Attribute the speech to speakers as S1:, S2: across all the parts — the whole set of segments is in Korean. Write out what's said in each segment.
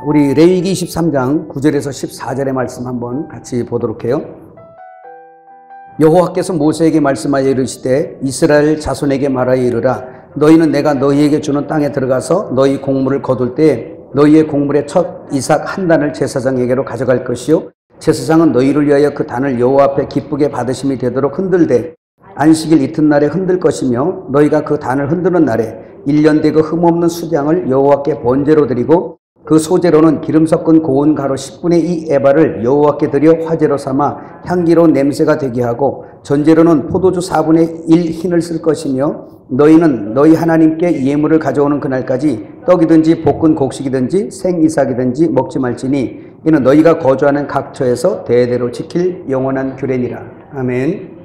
S1: 우리 레위기 23장 9절에서 14절의 말씀 한번 같이 보도록 해요. 여호와께서 모세에게 말씀하여 이르시되 이스라엘 자손에게 말하여 이르라. 너희는 내가 너희에게 주는 땅에 들어가서 너희 곡물을 거둘 때에 너희의 곡물의 첫 이삭 한 단을 제사장에게로 가져갈 것이요 제사장은 너희를 위하여 그 단을 여호와 앞에 기쁘게 받으심이 되도록 흔들되 안식일 이튿날에 흔들 것이며 너희가 그 단을 흔드는 날에 1년 되고 흠없는 수량을 여호와께 번제로 드리고 그 소재로는 기름 섞은 고운 가루 10분의 2 에바를 여호와께 드려 화제로 삼아 향기로운 냄새가 되게 하고 전제로는 포도주 4분의 1 흰을 쓸 것이며 너희는 너희 하나님께 예물을 가져오는 그날까지 떡이든지 볶은 곡식이든지 생이삭이든지 먹지 말지니 이는 너희가 거주하는 각처에서 대대로 지킬 영원한 규례니라. 아멘.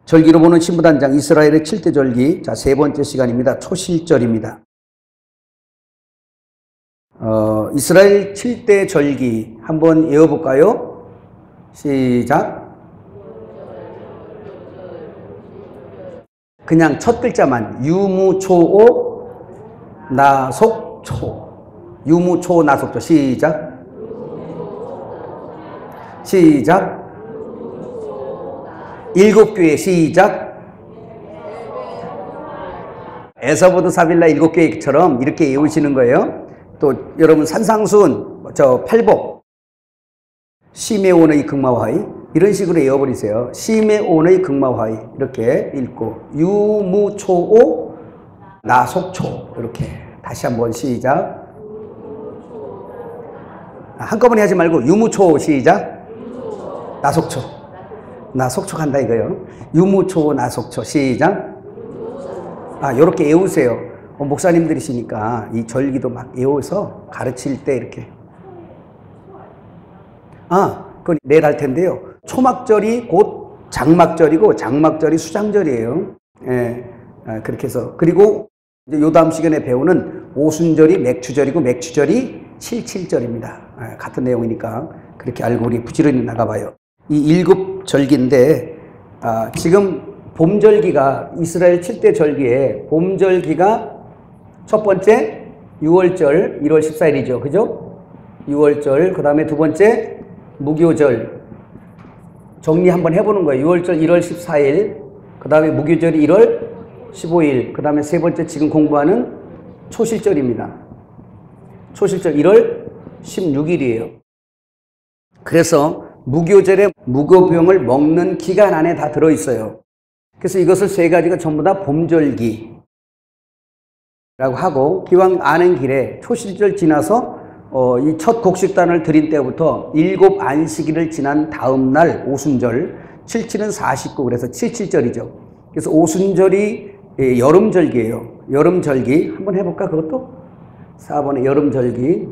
S1: 절기로 보는 신부단장 이스라엘의 7대 절기. 자, 세 번째 시간입니다. 초실절입니다. 이스라엘 7대 절기 한번 외워볼까요? 시작. 그냥 첫 글자만 유무초오 나속초. 유무초오 나속초. 시작. 시작. 7교회 시작. 에서보드 사빌라 7교회처럼 이렇게 외우시는 거예요. 또 여러분 산상수훈 저 팔복 시메온의 극마화이 이런 식으로 외워버리세요. 시메온의 극마화이 이렇게 읽고 유무초오 나속초 이렇게 다시 한번 시작. 한꺼번에 하지 말고 유무초오 시작. 나속초 나속초 간다 이거요. 유무초오 나속초 시작. 요렇게 외우세요. 목사님들이시니까 이 절기도 막 외워서 가르칠 때 이렇게. 그건 내일 할 텐데요. 초막절이 곧 장막절이고 장막절이 수장절이에요. 예, 그렇게 해서. 그리고 이제 요 다음 시간에 배우는 오순절이 맥추절이고 맥추절이 칠칠절입니다. 같은 내용이니까 그렇게 알고 우리 부지런히 나가봐요. 이 7절기인데 지금 봄절기가 이스라엘 7대 절기에 봄절기가 첫 번째 6월절 1월 14일이죠. 그죠? 6월절. 그 다음에 두 번째 무교절. 정리 한번 해보는 거예요. 6월절 1월 14일. 그 다음에 무교절이 1월 15일. 그 다음에 세 번째 지금 공부하는 초실절입니다. 초실절 1월 16일이에요. 그래서 무교절에 무교병을 먹는 기간 안에 다 들어있어요. 그래서 이것을 세 가지가 전부 다 봄절기 라고 하고 기왕 아는 길에 초실절 지나서 이 첫 곡식단을 드린 때부터 7 안식일을 지난 다음 날 오순절 77은 49 그래서 칠칠절이죠. 그래서 오순절이 여름절기예요. 여름절기 한번 해볼까 그것도? 4번의 여름절기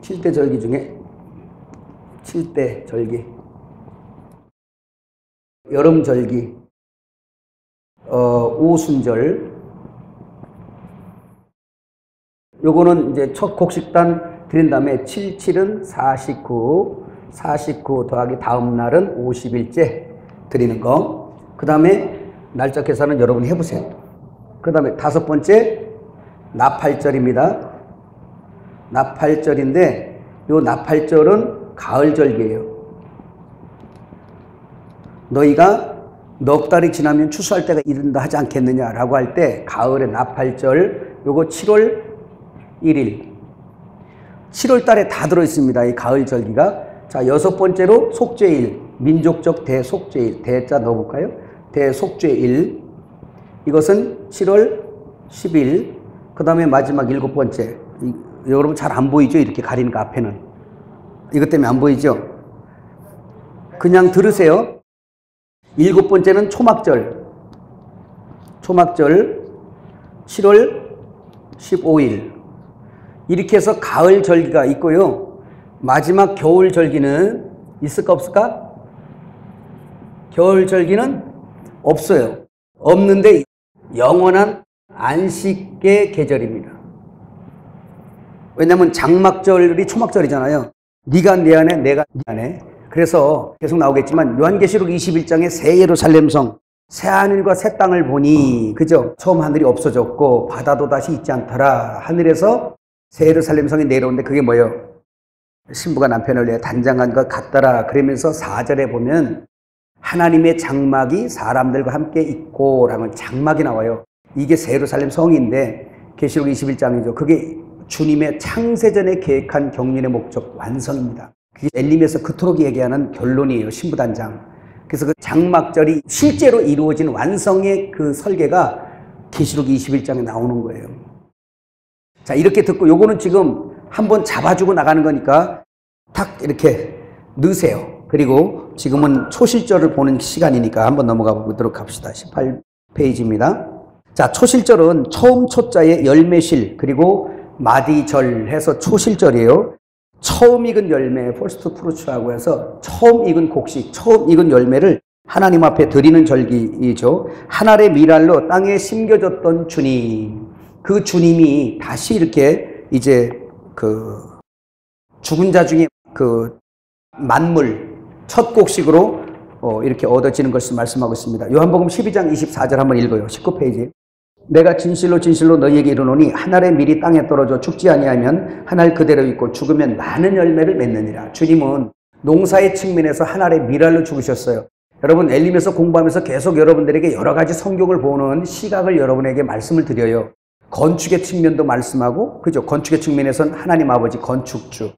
S1: 7대 절기 중에 7대 절기 여름절기 오순절 요거는 이제 첫 곡식단 드린 다음에 77은 49 더하기 다음 날은 50일째 드리는 거. 그 다음에 날짜 계산은 여러분이 해보세요. 그 다음에 다섯 번째 나팔절입니다. 나팔절인데 요 나팔절은 가을절기예요. 너희가 넉 달이 지나면 추수할 때가 이른다 하지 않겠느냐라고 할 때 가을의 나팔절 요거 7월 1일 7월 달에 다 들어있습니다. 이 가을 절기가. 자, 여섯 번째로 속죄일 민족적 대속죄일 대자 넣어볼까요? 대속죄일 이것은 7월 10일. 그 다음에 마지막 7번째 여러분 잘 안 보이죠? 이렇게 가리니까 앞에는 이것 때문에 안 보이죠? 그냥 들으세요. 7번째는 초막절 7월 15일 이렇게 해서 가을 절기가 있고요. 마지막 겨울 절기는 있을까 없을까? 겨울 절기는 없어요. 없는데 영원한 안식의 계절입니다. 왜냐하면 장막절이 초막절이잖아요. 네가 내 안에 내가 네 안에. 그래서 계속 나오겠지만 요한계시록 21장의 새 예루살렘성 새 하늘과 새 땅을 보니 그죠? 처음 하늘이 없어졌고 바다도 다시 있지 않더라. 하늘에서 새 예루살렘 성이 내려오는데 그게 뭐예요? 신부가 남편을 위해 단장한 것 같더라. 그러면서 4절에 보면 하나님의 장막이 사람들과 함께 있고 라는 장막이 나와요. 이게 새 예루살렘 성인데 계시록 21장이죠. 그게 주님의 창세전에 계획한 경륜의 목적 완성입니다. 그게 엘림에서 그토록 얘기하는 결론이에요. 신부단장. 그래서 그 장막절이 실제로 이루어진 완성의 그 설계가 계시록 21장에 나오는 거예요. 자, 이렇게 듣고 요거는 지금 한번 잡아주고 나가는 거니까 탁 이렇게 넣으세요. 그리고 지금은 초실절을 보는 시간이니까 한번 넘어가 보도록 합시다. 18페이지입니다. 자, 초실절은 처음 초자에 열매실 그리고 마디절 해서 초실절이에요. 처음 익은 열매, first fruits라고 해서 처음 익은 곡식, 처음 익은 열매를 하나님 앞에 드리는 절기이죠. 한 알의 밀알로 땅에 심겨졌던 주님, 그 주님이 다시 이렇게 이제 그 죽은 자 중에 그 만물 첫 곡식으로 이렇게 얻어지는 것을 말씀하고 있습니다. 요한복음 12장 24절 한번 읽어요. 19페이지. 내가 진실로 진실로 너희에게 이르노니 한 알의 밀이 땅에 떨어져 죽지 아니하면 한 알 그대로 있고 죽으면 많은 열매를 맺느니라. 주님은 농사의 측면에서 한 알의 밀알로 죽으셨어요. 여러분 엘림에서 공부하면서 계속 여러분들에게 여러 가지 성경을 보는 시각을 여러분에게 말씀을 드려요. 건축의 측면도 말씀하고, 그죠? 건축의 측면에서는 하나님 아버지 건축주,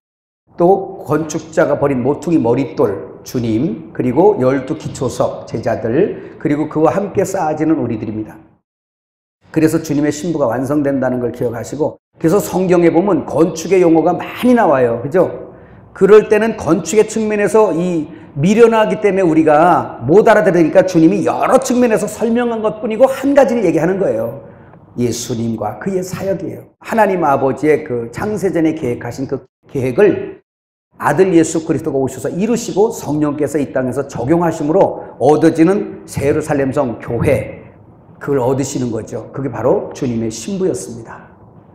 S1: 또 건축자가 버린 모퉁이 머릿돌 주님, 그리고 12 기초석 제자들, 그리고 그와 함께 쌓아지는 우리들입니다. 그래서 주님의 신부가 완성된다는 걸 기억하시고, 그래서 성경에 보면 건축의 용어가 많이 나와요. 그죠? 그럴 때는 건축의 측면에서 이 미련하기 때문에 우리가 못 알아들으니까 주님이 여러 측면에서 설명한 것뿐이고 한 가지를 얘기하는 거예요. 예수님과 그의 사역이에요. 하나님 아버지의 그 창세전에 계획하신 그 계획을 아들 예수 그리스도가 오셔서 이루시고 성령께서 이 땅에서 적용하심으로 얻어지는 새 예루살렘 성 교회, 그걸 얻으시는 거죠. 그게 바로 주님의 신부였습니다.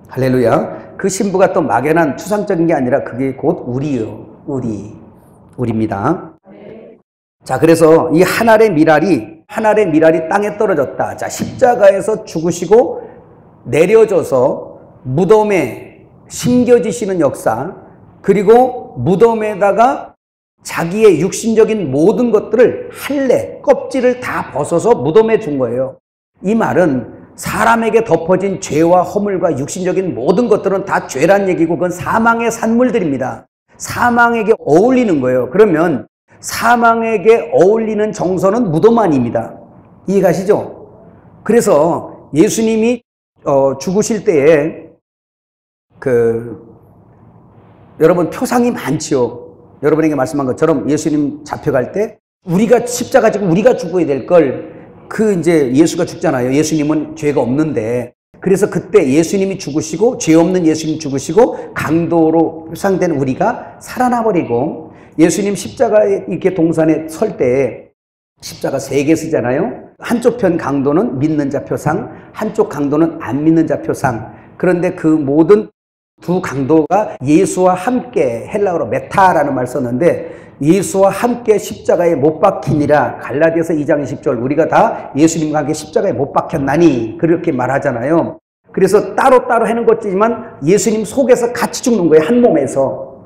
S1: 할렐루야. 그 신부가 또 막연한 추상적인 게 아니라 그게 곧 우리요. 우리입니다. 자, 그래서 이 한 알의 밀알이 땅에 떨어졌다. 자, 십자가에서 죽으시고 내려져서 무덤에 심겨지시는 역사, 그리고 무덤에다가 자기의 육신적인 모든 것들을 할례, 껍질을 다 벗어서 무덤에 준 거예요. 이 말은 사람에게 덮어진 죄와 허물과 육신적인 모든 것들은 다 죄란 얘기고 그건 사망의 산물들입니다. 사망에게 어울리는 거예요. 그러면 사망에게 어울리는 정서는 무덤 아닙니다. 이해가시죠? 그래서 예수님이 죽으실 때에 여러분 표상이 많지요. 여러분에게 말씀한 것처럼 예수님 잡혀갈 때 우리가 십자가 지고 우리가 죽어야 될 걸 이제 예수가 죽잖아요. 예수님은 죄가 없는데. 그래서 그때 예수님이 죽으시고 죄 없는 예수님 죽으시고 강도로 표상된 우리가 살아나 버리고, 예수님 십자가에 이렇게 동산에 설 때 십자가 3개 쓰잖아요. 한쪽 편 강도는 믿는 자 표상, 한쪽 강도는 안 믿는 자 표상. 그런데 그 모든 두 강도가 예수와 함께, 헬라어로 메타라는 말 썼는데 예수와 함께 십자가에 못 박히니라. 갈라디아서 2장 20절 우리가 다 예수님과 함께 십자가에 못 박혔나니 그렇게 말하잖아요. 그래서 따로따로 해는 것이지만 예수님 속에서 같이 죽는 거예요. 한 몸에서.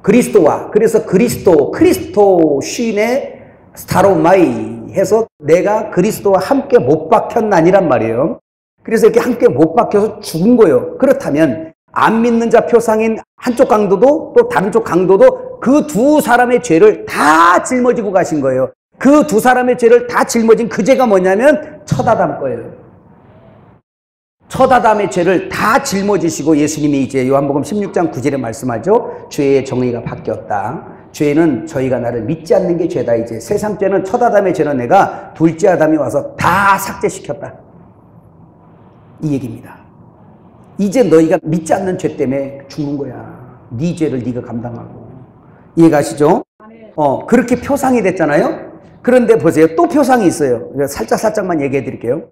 S1: 그리스도와, 그래서 크리스토 쉰의 스타로마이 해서 내가 그리스도와 함께 못 박혔나니란 말이에요. 그래서 이렇게 함께 못 박혀서 죽은 거예요. 그렇다면 안 믿는 자 표상인 한쪽 강도도 또 다른 쪽 강도도 그 두 사람의 죄를 다 짊어지고 가신 거예요. 그 두 사람의 죄를 다 짊어진 그 죄가 뭐냐면 첫 아담 거예요. 첫 아담의 죄를 다 짊어지시고 예수님이 이제 요한복음 16장 9절에 말씀하죠. 죄의 정의가 바뀌었다. 죄는 저희가 나를 믿지 않는 게 죄다. 이제 세상 죄는 첫 아담의 죄는 내가 둘째 아담이 와서 다 삭제시켰다. 이 얘기입니다. 이제 너희가 믿지 않는 죄 때문에 죽는 거야. 네 죄를 네가 감당하고. 이해가시죠? 그렇게 표상이 됐잖아요. 그런데 보세요. 또 표상이 있어요. 살짝만 얘기해 드릴게요.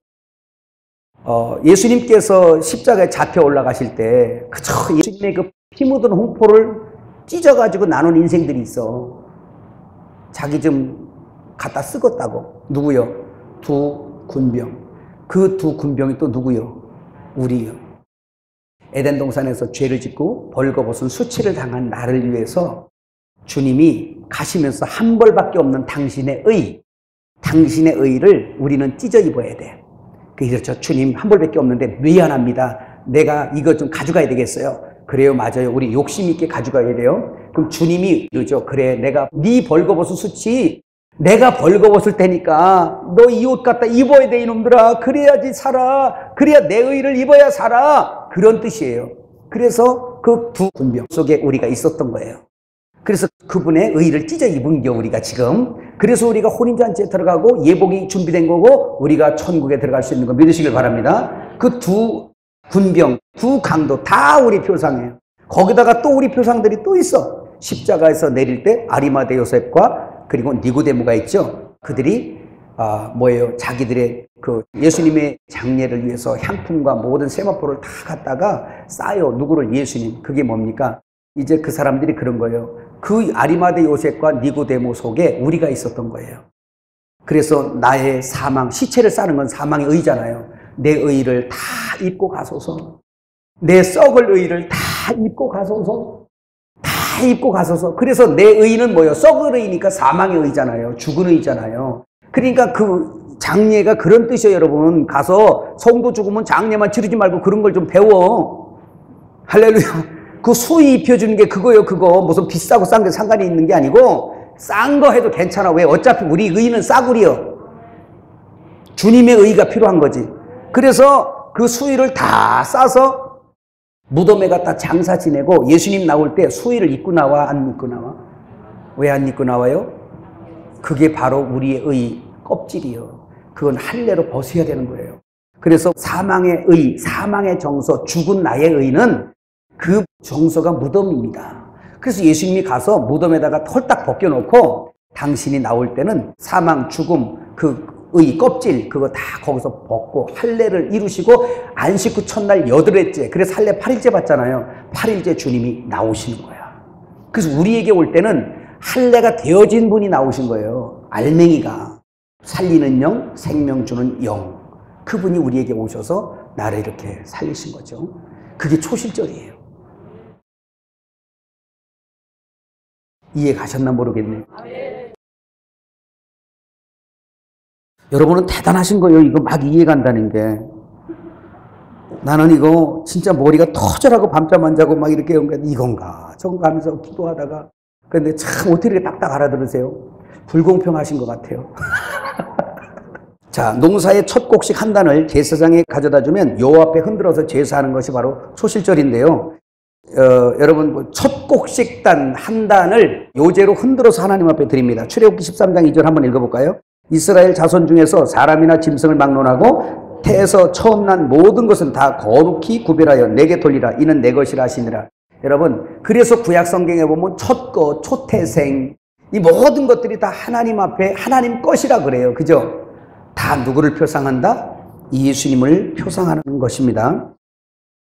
S1: 예수님께서 십자가에 잡혀 올라가실 때 그저 예수님의 그 피 묻은 홍포를 찢어가지고 나눈 인생들이 있어. 자기 좀 갖다 쓰겄다고. 누구요? 두 군병. 그 두 군병이 또 누구요? 우리요. 에덴 동산에서 죄를 짓고 벌거벗은 수치를 당한 나를 위해서 주님이 가시면서 한 벌밖에 없는 당신의 의를 우리는 찢어 입어야 돼. 그렇죠. 주님 한 벌밖에 없는데 미안합니다. 내가 이거 좀 가져가야 되겠어요. 그래요, 맞아요. 우리 욕심 있게 가져가야 돼요. 그럼 주님이 이러죠. 그래, 내가 네 벌거벗은 수치 내가 벌거벗을 테니까 너 이 옷 갖다 입어야 돼, 이놈들아. 그래야지 살아. 그래야 내 의를 입어야 살아. 그런 뜻이에요. 그래서 그 두 군병 속에 우리가 있었던 거예요. 그래서 그분의 의를 찢어 입은 게 우리가 지금, 그래서 우리가 혼인잔치에 들어가고 예복이 준비된 거고 우리가 천국에 들어갈 수 있는 거 믿으시길 바랍니다. 그 두 군병, 두 강도 다 우리 표상이에요. 거기다가 또 우리 표상들이 또 있어. 십자가에서 내릴 때 아리마대 요셉과 그리고 니고데모가 있죠. 그들이 뭐예요? 자기들의 그 예수님의 장례를 위해서 향품과 모든 세마포를 다 갖다가 싸요. 누구를? 예수님. 그게 뭡니까? 이제 그 사람들이 그런 거예요. 그 아리마대 요셉과 니고데모 속에 우리가 있었던 거예요. 그래서 나의 사망, 시체를 싸는 건 사망의 의잖아요. 내 의를 다 입고 가소서. 내 썩을 의를 다 입고 가소서. 다 입고 가소서. 그래서 내 의는 뭐예요? 썩을 의니까 사망의 의잖아요. 죽은 의잖아요. 그러니까 그 장례가 그런 뜻이에요, 여러분. 가서 성도 죽으면 장례만 치르지 말고 그런 걸 좀 배워. 할렐루야. 그 수의 입혀주는 게 그거예요, 그거. 무슨 비싸고 싼 게 상관이 있는 게 아니고 싼 거 해도 괜찮아. 왜? 어차피 우리 의는 싸구려. 주님의 의가 필요한 거지. 그래서 그 수의를 다 싸서 무덤에 갖다 장사 지내고 예수님 나올 때 수의를 입고 나와, 안 입고 나와? 왜 안 입고 나와요? 그게 바로 우리의 의 껍질이요. 그건 할례로 벗어야 되는 거예요. 그래서 사망의 의, 사망의 정서, 죽은 나의 의는 그 정서가 무덤입니다. 그래서 예수님이 가서 무덤에다가 헐딱 벗겨놓고 당신이 나올 때는 사망, 죽음, 그 의 껍질 그거 다 거기서 벗고 할례를 이루시고 안식 후 첫날 8일째, 그래서 할례 8일째 받잖아요. 8일째 주님이 나오시는 거야. 그래서 우리에게 올 때는 할례가 되어진 분이 나오신 거예요. 알맹이가. 살리는 영, 생명 주는 영. 그분이 우리에게 오셔서 나를 이렇게 살리신 거죠. 그게 초실절이에요. 이해 가셨나 모르겠네요. 여러분은 대단하신 거예요. 이거 막 이해 간다는 게. 나는 이거 진짜 머리가 터져라고 밤잠 안 자고 막 이렇게 이건가 저건가 하면서 기도하다가, 그런데 참 어떻게 이렇게 딱딱 알아들으세요? 불공평하신 것 같아요. 자, 농사의 첫 곡식 한 단을 제사장에 가져다 주면 여호와 앞에 흔들어서 제사하는 것이 바로 초실절인데요. 여러분 첫 곡식단 한 단을 요제로 흔들어서 하나님 앞에 드립니다. 출애굽기 13장 2절 한번 읽어볼까요? 이스라엘 자손 중에서 사람이나 짐승을 막론하고 태에서 처음 난 모든 것은 다 거룩히 구별하여 내게 돌리라. 이는 내 것이라 하시니라. 여러분, 그래서 구약 성경에 보면 첫거, 초태생, 이 모든 것들이 다 하나님 앞에 하나님 것이라 그래요. 그죠? 다 누구를 표상한다? 예수님을 표상하는 것입니다.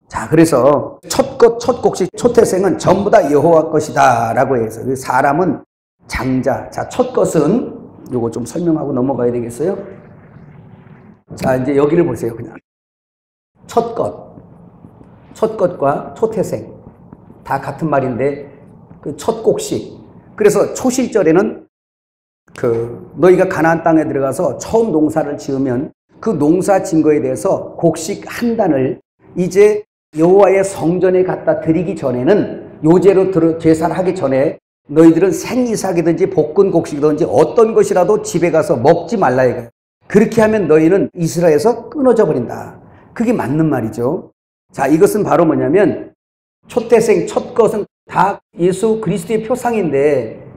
S1: 자, 그래서 첫것, 첫 곡식, 초태생은 전부 다 여호와 것이다 라고 해서, 사람은 장자. 자, 첫 것은 요거 좀 설명하고 넘어가야 되겠어요? 자, 이제 여기를 보세요. 그냥 첫 것과 초태생 다 같은 말인데 그 첫 곡식. 그래서 초실절에는 너희가 가나안 땅에 들어가서 처음 농사를 지으면 그 농사 진 거에 대해서 곡식 한 단을 이제 여호와의 성전에 갖다 드리기 전에는, 요제로 제사를 하기 전에 너희들은 생이삭이든지 볶은 곡식이든지 어떤 것이라도 집에 가서 먹지 말라 이거예요. 그렇게 하면 너희는 이스라엘에서 끊어져 버린다. 그게 맞는 말이죠. 자, 이것은 바로 뭐냐면 초태생, 첫 것은 다 예수 그리스도의 표상인데,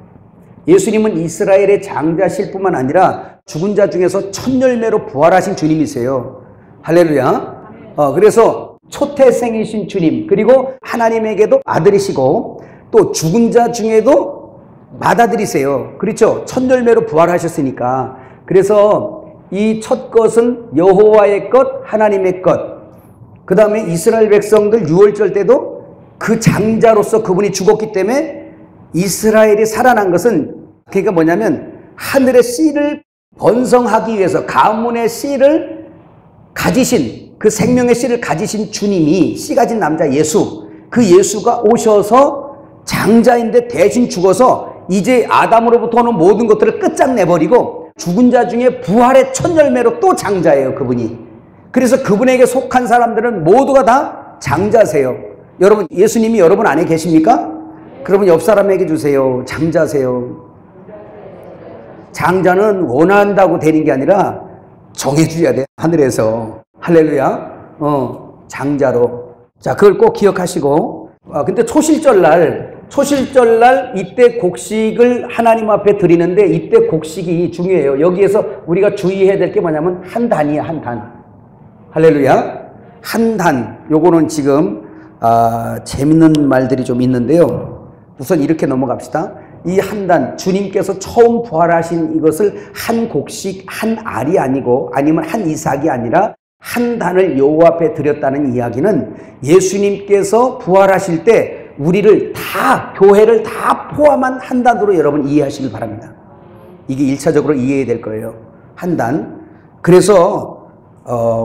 S1: 예수님은 이스라엘의 장자실 뿐만 아니라 죽은 자 중에서 첫 열매로 부활하신 주님이세요. 할렐루야. 그래서 초태생이신 주님, 그리고 하나님에게도 아들이시고 또 죽은 자 중에도 맏아들이세요. 그렇죠? 첫 열매로 부활하셨으니까. 그래서 이 첫 것은 여호와의 것, 하나님의 것. 그 다음에 이스라엘 백성들 유월절 때도 그 장자로서 그분이 죽었기 때문에 이스라엘이 살아난 것은, 그러니까 뭐냐면 하늘의 씨를 번성하기 위해서 가문의 씨를 가지신 그 생명의 씨를 가지신 주님이, 씨 가진 남자 예수, 그 예수가 오셔서 장자인데 대신 죽어서 이제 아담으로부터 오는 모든 것들을 끝장내버리고 죽은 자 중에 부활의 첫 열매로 또 장자예요, 그분이. 그래서 그분에게 속한 사람들은 모두가 다 장자세요. 여러분, 예수님이 여러분 안에 계십니까? 그러면 옆 사람에게 주세요. 장자세요. 장자는 원한다고 되는 게 아니라 정해줘야 돼, 하늘에서. 할렐루야. 장자로. 자, 그걸 꼭 기억하시고. 근데 초실절날 이때 곡식을 하나님 앞에 드리는데 이때 곡식이 중요해요. 여기에서 우리가 주의해야 될 게 뭐냐면 한 단이에요, 한 단. 할렐루야. 한 단. 요거는 지금 재밌는 말들이 좀 있는데요. 우선 이렇게 넘어갑시다. 이 한 단, 주님께서 처음 부활하신 이것을 한 곡식, 한 알이 아니고 아니면 한 이삭이 아니라 한 단을 여호와 앞에 드렸다는 이야기는 예수님께서 부활하실 때 우리를 다, 교회를 다 포함한 한 단으로 여러분 이해하시길 바랍니다. 이게 1차적으로 이해해야 될 거예요. 한 단. 그래서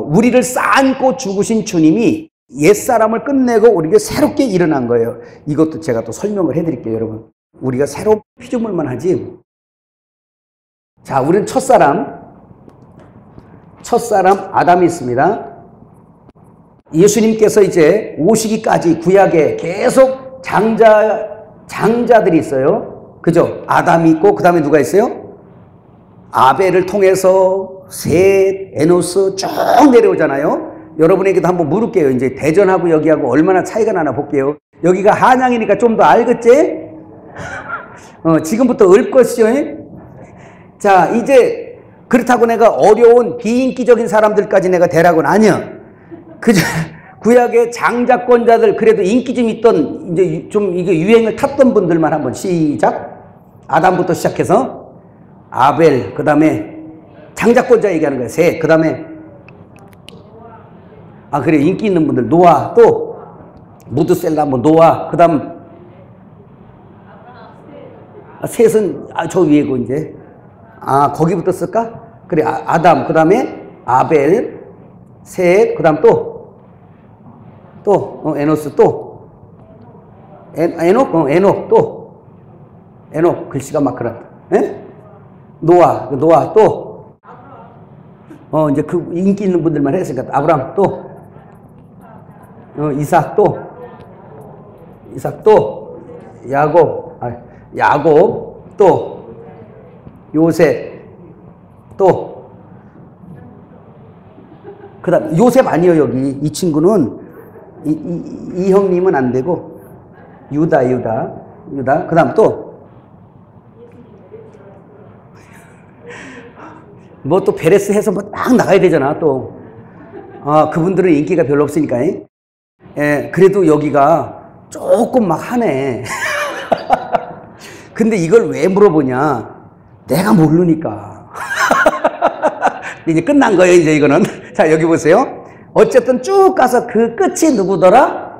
S1: 우리를 쌓고 죽으신 주님이 옛사람을 끝내고 우리가 새롭게 일어난 거예요. 이것도 제가 또 설명을 해드릴게요, 여러분. 우리가 새로 피조물만 하지. 자, 우리는 첫사람 아담이 있습니다. 예수님께서 이제 오시기까지 구약에 계속 장자들이 있어요. 그죠? 아담이 있고 그 다음에 누가 있어요? 아벨을 통해서 셋, 에노스 쭉 내려오잖아요. 여러분에게도 한번 물을게요. 이제 대전하고 여기하고 얼마나 차이가 나나 볼게요. 여기가 한양이니까 좀 더 알겠지? 지금부터 을 것이요. 자, 이제 그렇다고 내가 어려운 비인기적인 사람들까지 내가 대라고는 아니야. 그죠? 구약의 장자권자들, 그래도 인기 좀 있던, 이제 좀 이게 유행을 탔던 분들만 한번 시작. 아담부터 시작해서 아벨, 그 다음에 장자권자 얘기하는 거예요. 셋, 그 다음에 그래, 인기 있는 분들 노아, 또 무드셀라, 뭐 노아, 그 다음 셋은 저 위에고 이제 거기부터 쓸까? 그래, 아담, 그 다음에 아벨, 셋, 그 다음 또 에노스, 또 에녹, 또 에녹, 글씨가 막 그렇다. 노아, 또 이제 그 인기 있는 분들만 했으니까 아브람, 또 이삭, 또 야곱, 또 요셉, 또 그 다음 요셉 아니에요. 여기 이 친구는 이 형님은 안 되고 유다, 그 다음 또 뭐 또 베레스 해서 뭐 막 나가야 되잖아. 또 그분들은 인기가 별로 없으니까. 그래도 여기가 조금 막 하네. 근데 이걸 왜 물어보냐? 내가 모르니까. 이제 끝난 거예요, 이제 이거는. 자, 여기 보세요. 어쨌든 쭉 가서 그 끝이 누구더라?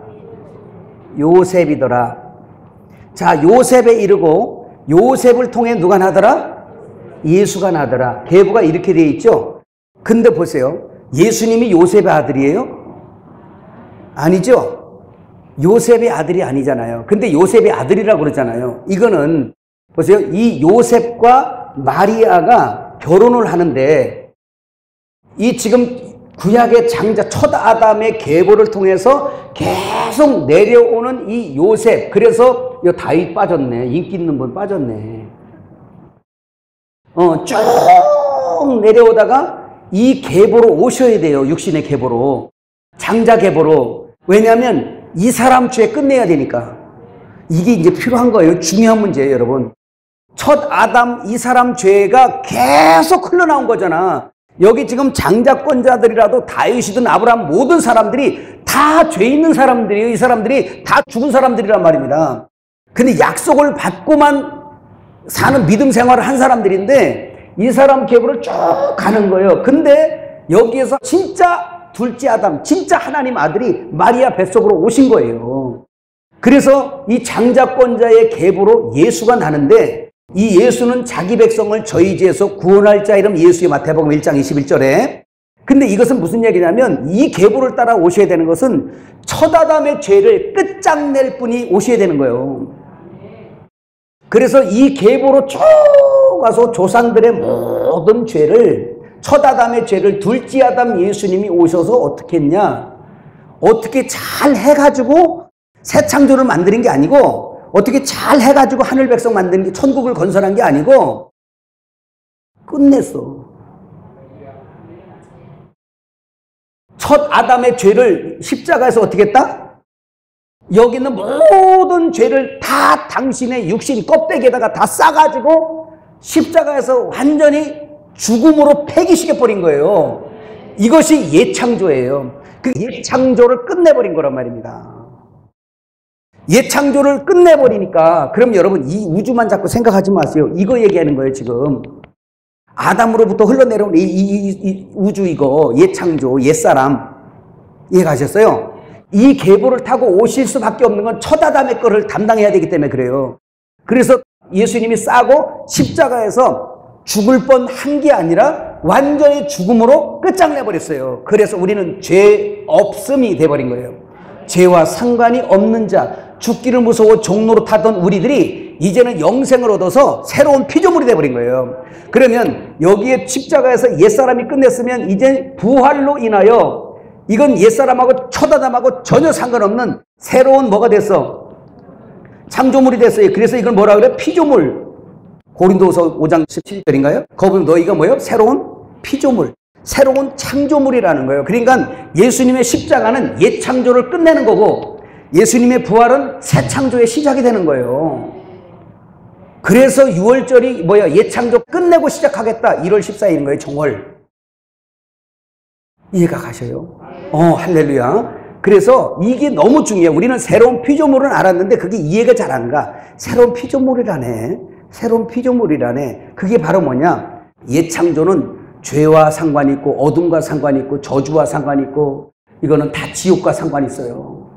S1: 요셉이더라. 자, 요셉에 이르고 요셉을 통해 누가 나더라? 예수가 나더라. 계보가 이렇게 되어 있죠? 근데 보세요. 예수님이 요셉의 아들이에요? 아니죠? 요셉의 아들이 아니잖아요. 근데 요셉의 아들이라고 그러잖아요. 이거는 보세요. 이 요셉과 마리아가 결혼을 하는데 이 지금 구약의 장자 첫 아담의 계보를 통해서 계속 내려오는 이 요셉. 그래서 이 다윗 빠졌네. 인기 있는 분 빠졌네. 쭉 내려오다가 이 계보로 오셔야 돼요. 육신의 계보로. 장자 계보로. 왜냐하면 이 사람 죄 끝내야 되니까. 이게 이제 필요한 거예요. 중요한 문제예요, 여러분. 첫 아담 이 사람 죄가 계속 흘러나온 거잖아. 여기 지금 장자권자들이라도 다윗이든 아브라함 모든 사람들이 다 죄 있는 사람들이에요. 이 사람들이 다 죽은 사람들이란 말입니다. 근데 약속을 받고만 사는 믿음 생활을 한 사람들인데 이 사람 계보를 쭉 가는 거예요. 근데 여기에서 진짜 둘째 아담, 진짜 하나님 아들이 마리아 뱃속으로 오신 거예요. 그래서 이 장자권자의 계보로 예수가 나는데 이 예수는 자기 백성을 저희 죄에서 구원할 자 이름 예수의 마태복음 1장 21절에 근데 이것은 무슨 얘기냐면 이 계보를 따라 오셔야 되는 것은 첫 아담의 죄를 끝장낼 분이 오셔야 되는 거예요. 그래서 이 계보로 쭉 가서 조상들의 모든 죄를, 첫 아담의 죄를 둘째 아담 예수님이 오셔서 어떻게 했냐, 어떻게 잘 해가지고 새 창조를 만드는 게 아니고, 어떻게 잘 해가지고 하늘 백성 만드는 게, 천국을 건설한 게 아니고 끝냈어. 첫 아담의 죄를 십자가에서 어떻게 했다? 여기 있는 모든 죄를 다 당신의 육신 껍데기에다가 다 싸가지고 십자가에서 완전히 죽음으로 폐기시켜버린 거예요. 이것이 예창조예요. 그 예창조를 끝내버린 거란 말입니다. 예창조를 끝내버리니까, 그럼 여러분 이 우주만 자꾸 생각하지 마세요. 이거 얘기하는 거예요. 지금 아담으로부터 흘러내려온 이 우주, 이거 예창조, 옛사람, 이해가셨어요? 이 계보를 타고 오실 수밖에 없는 건 첫 아담의 거를 담당해야 되기 때문에 그래요. 그래서 예수님이 싸고 십자가에서 죽을 뻔한 게 아니라 완전히 죽음으로 끝장내버렸어요. 그래서 우리는 죄 없음이 돼버린 거예요. 죄와 상관이 없는 자, 죽기를 무서워 종로로 타던 우리들이 이제는 영생을 얻어서 새로운 피조물이 돼버린 거예요. 그러면 여기에 십자가에서 옛사람이 끝냈으면 이제 부활로 인하여 이건 옛사람하고 첫 아담하고 전혀 상관없는 새로운 뭐가 됐어? 창조물이 됐어요. 그래서 이걸 뭐라 그래? 피조물. 고린도서 5장 17절인가요? 거기 보면 너희가 뭐예요? 새로운 피조물, 새로운 창조물이라는 거예요. 그러니까 예수님의 십자가는 옛 창조를 끝내는 거고 예수님의 부활은 새 창조의 시작이 되는 거예요. 그래서 6월절이 뭐야? 옛 창조 끝내고 시작하겠다. 1월 14일인 거예요. 정월. 이해가 가셔요? 할렐루야. 그래서 이게 너무 중요해요. 우리는 새로운 피조물은 알았는데 그게 이해가 잘 안 가. 새로운 피조물이라네. 새로운 피조물이라네. 그게 바로 뭐냐? 옛 창조는 죄와 상관이 있고 어둠과 상관이 있고 저주와 상관이 있고 이거는 다 지옥과 상관이 있어요.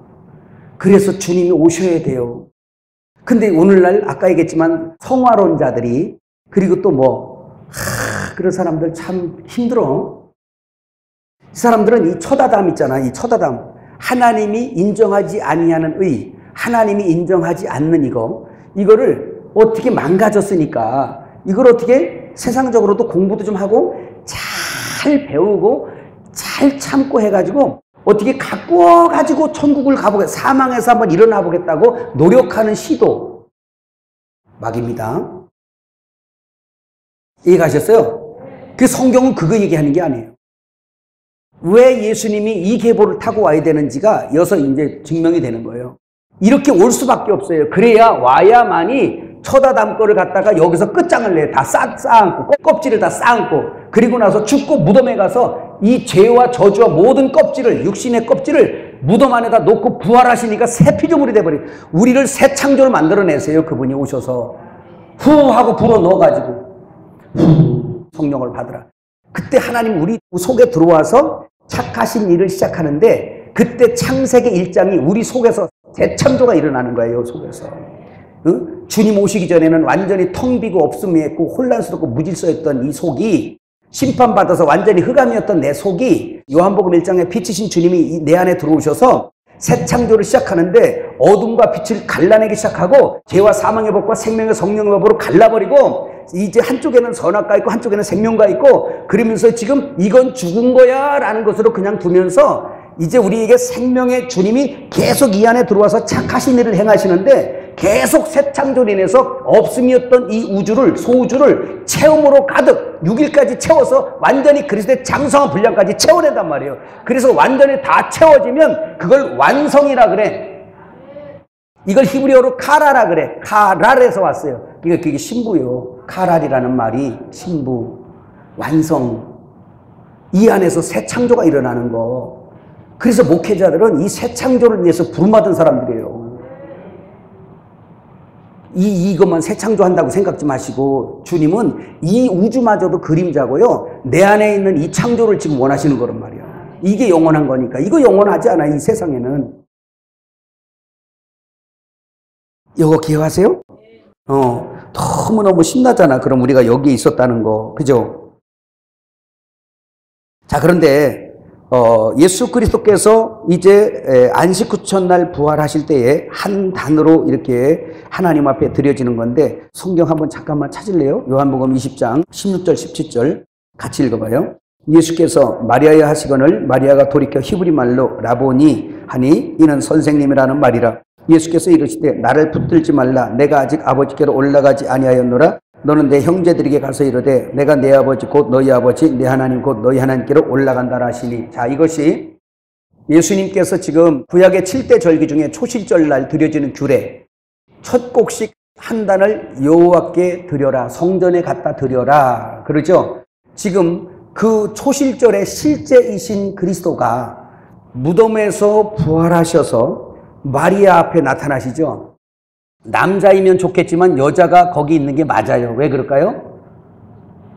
S1: 그래서 주님이 오셔야 돼요. 근데 오늘날 아까 얘기했지만 성화론자들이, 그리고 또 그런 사람들 참 힘들어. 이 사람들은 이 첫 아담 있잖아. 이 첫 아담. 하나님이 인정하지 아니하는 의, 하나님이 인정하지 않는 이거를 어떻게 망가졌으니까 이걸 어떻게 세상적으로도 공부도 좀 하고 잘 배우고 잘 참고 해가지고 어떻게 가꾸어가지고 천국을 가보겠다, 사망에서 한번 일어나 보겠다고 노력하는 시도 막입니다. 이해가셨어요? 그 성경은 그거 얘기하는 게 아니에요. 왜 예수님이 이 계보를 타고 와야 되는지가 여기서 이제 증명이 되는 거예요. 이렇게 올 수밖에 없어요. 그래야 와야만이 첫 아담 거를 갖다가 여기서 끝장을 내. 다 쌓아안고, 껍질을 다 쌓아안고, 그리고 나서 죽고 무덤에 가서 이 죄와 저주와 모든 껍질을, 육신의 껍질을 무덤 안에다 놓고 부활하시니까 새 피조물이 돼버려. 우리를 새 창조를 만들어내세요. 그분이 오셔서 후 하고 불어 넣어가지고 후 성령을 받으라. 그때 하나님 우리 속에 들어와서 착하신 일을 시작하는데, 그때 창세기 1장이 우리 속에서 대창조가 일어나는 거예요. 속에서. 응? 주님 오시기 전에는 완전히 텅 비고 없음이 있고 혼란스럽고 무질서했던 이 속이, 심판받아서 완전히 흑암이었던 내 속이 요한복음 1장에 빛이신 주님이 내 안에 들어오셔서 새 창조를 시작하는데 어둠과 빛을 갈라내기 시작하고 죄와 사망의 법과 생명의 성령의 법으로 갈라버리고, 이제 한쪽에는 선악가 있고 한쪽에는 생명가 있고, 그러면서 지금 이건 죽은 거야 라는 것으로 그냥 두면서 이제 우리에게 생명의 주님이 계속 이 안에 들어와서 착하신 일을 행하시는데, 계속 새 창조로 인해서 없음이었던 이 우주를, 소우주를 체험으로 가득 6일까지 채워서 완전히 그리스도의 장성한 분량까지 채워낸단 말이에요. 그래서 완전히 다 채워지면 그걸 완성이라 그래. 이걸 히브리어로 카라라 그래. 카랄에서 왔어요. 그게 신부요. 카랄이라는 말이 신부, 완성. 이 안에서 새 창조가 일어나는 거. 그래서 목회자들은 이 새 창조를 위해서 부름받은 사람들이에요. 이것만 새 창조한다고 생각지 마시고, 주님은 이 우주마저도 그림자고요, 내 안에 있는 이 창조를 지금 원하시는 거란 말이야. 이게 영원한 거니까. 이거 영원하지 않아, 이 세상에는. 이거 기억하세요? 너무너무 신나잖아. 그럼 우리가 여기에 있었다는 거. 그죠? 자, 그런데 예수 그리스도께서 이제 안식 후천날 부활하실 때에 한 단으로 이렇게 하나님 앞에 드려지는 건데, 성경 한번 잠깐만 찾을래요? 요한복음 20장 16절 17절 같이 읽어봐요. 예수께서 마리아에 하시거늘 마리아가 돌이켜 히브리 말로 라보니 하니 이는 선생님이라는 말이라. 예수께서 이르시되 나를 붙들지 말라. 내가 아직 아버지께로 올라가지 아니하였노라. 너는 내 형제들에게 가서 이르되 내가 내 아버지 곧 너희 아버지 내 하나님 곧 너희 하나님께로 올라간다라 하시니. 자, 이것이 예수님께서 지금 구약의 7대 절기 중에 초실절날 드려지는 규례, 첫 곡식 한 단을 여호와께 드려라, 성전에 갖다 드려라 그러죠. 지금 그 초실절의 실제이신 그리스도가 무덤에서 부활하셔서 마리아 앞에 나타나시죠. 남자이면 좋겠지만 여자가 거기 있는 게 맞아요. 왜 그럴까요?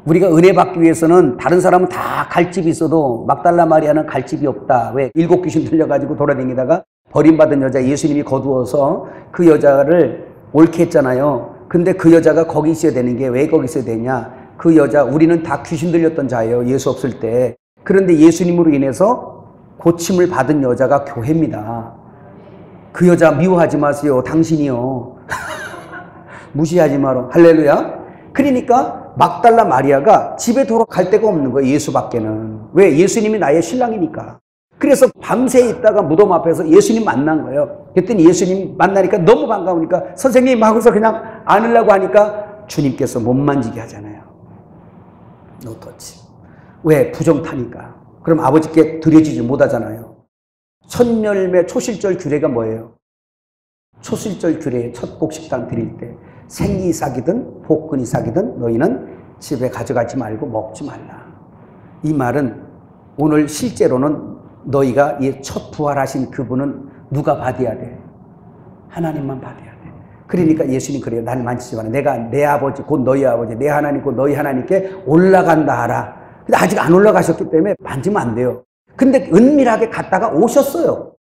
S1: 우리가 은혜 받기 위해서는 다른 사람은 다 갈 집이 있어도 막달라 마리아는 갈 집이 없다. 왜? 7 귀신 들려가지고 돌아다니다가 버림받은 여자 예수님이 거두어서 그 여자를 옳게 했잖아요. 근데 그 여자가 거기 있어야 되는 게 왜 거기 있어야 되냐? 그 여자, 우리는 다 귀신 들렸던 자예요. 예수 없을 때. 그런데 예수님으로 인해서 고침을 받은 여자가 교회입니다. 그 여자 미워하지 마세요. 당신이요. 무시하지 마라. 할렐루야. 그러니까 막달라 마리아가 집에 돌아갈 데가 없는 거예요. 예수밖에는. 왜? 예수님이 나의 신랑이니까. 그래서 밤새 있다가 무덤 앞에서 예수님 만난 거예요. 그랬더니 예수님 만나니까 너무 반가우니까 선생님 하고서 그냥 안으려고 하니까 주님께서 못 만지게 하잖아요. 노 터치. 왜? 부정타니까. 그럼 아버지께 드려지지 못하잖아요. 첫 열매 초실절 규례가 뭐예요? 초실절 규례의 첫 곡식당 드릴 때 생이 싹이든 복근이 싹이든 너희는 집에 가져가지 말고 먹지 말라. 이 말은 오늘 실제로는 너희가 이 첫 부활하신 그분은 누가 받아야 돼? 하나님만 받아야 돼. 그러니까 예수님 그래요. 날 만지지 마라. 내가 내 아버지 곧 너희 아버지 내 하나님 곧 너희 하나님께 올라간다 하라. 근데 아직 안 올라가셨기 때문에 만지면 안 돼요. 근데 은밀하게 갔다가 오셨어요.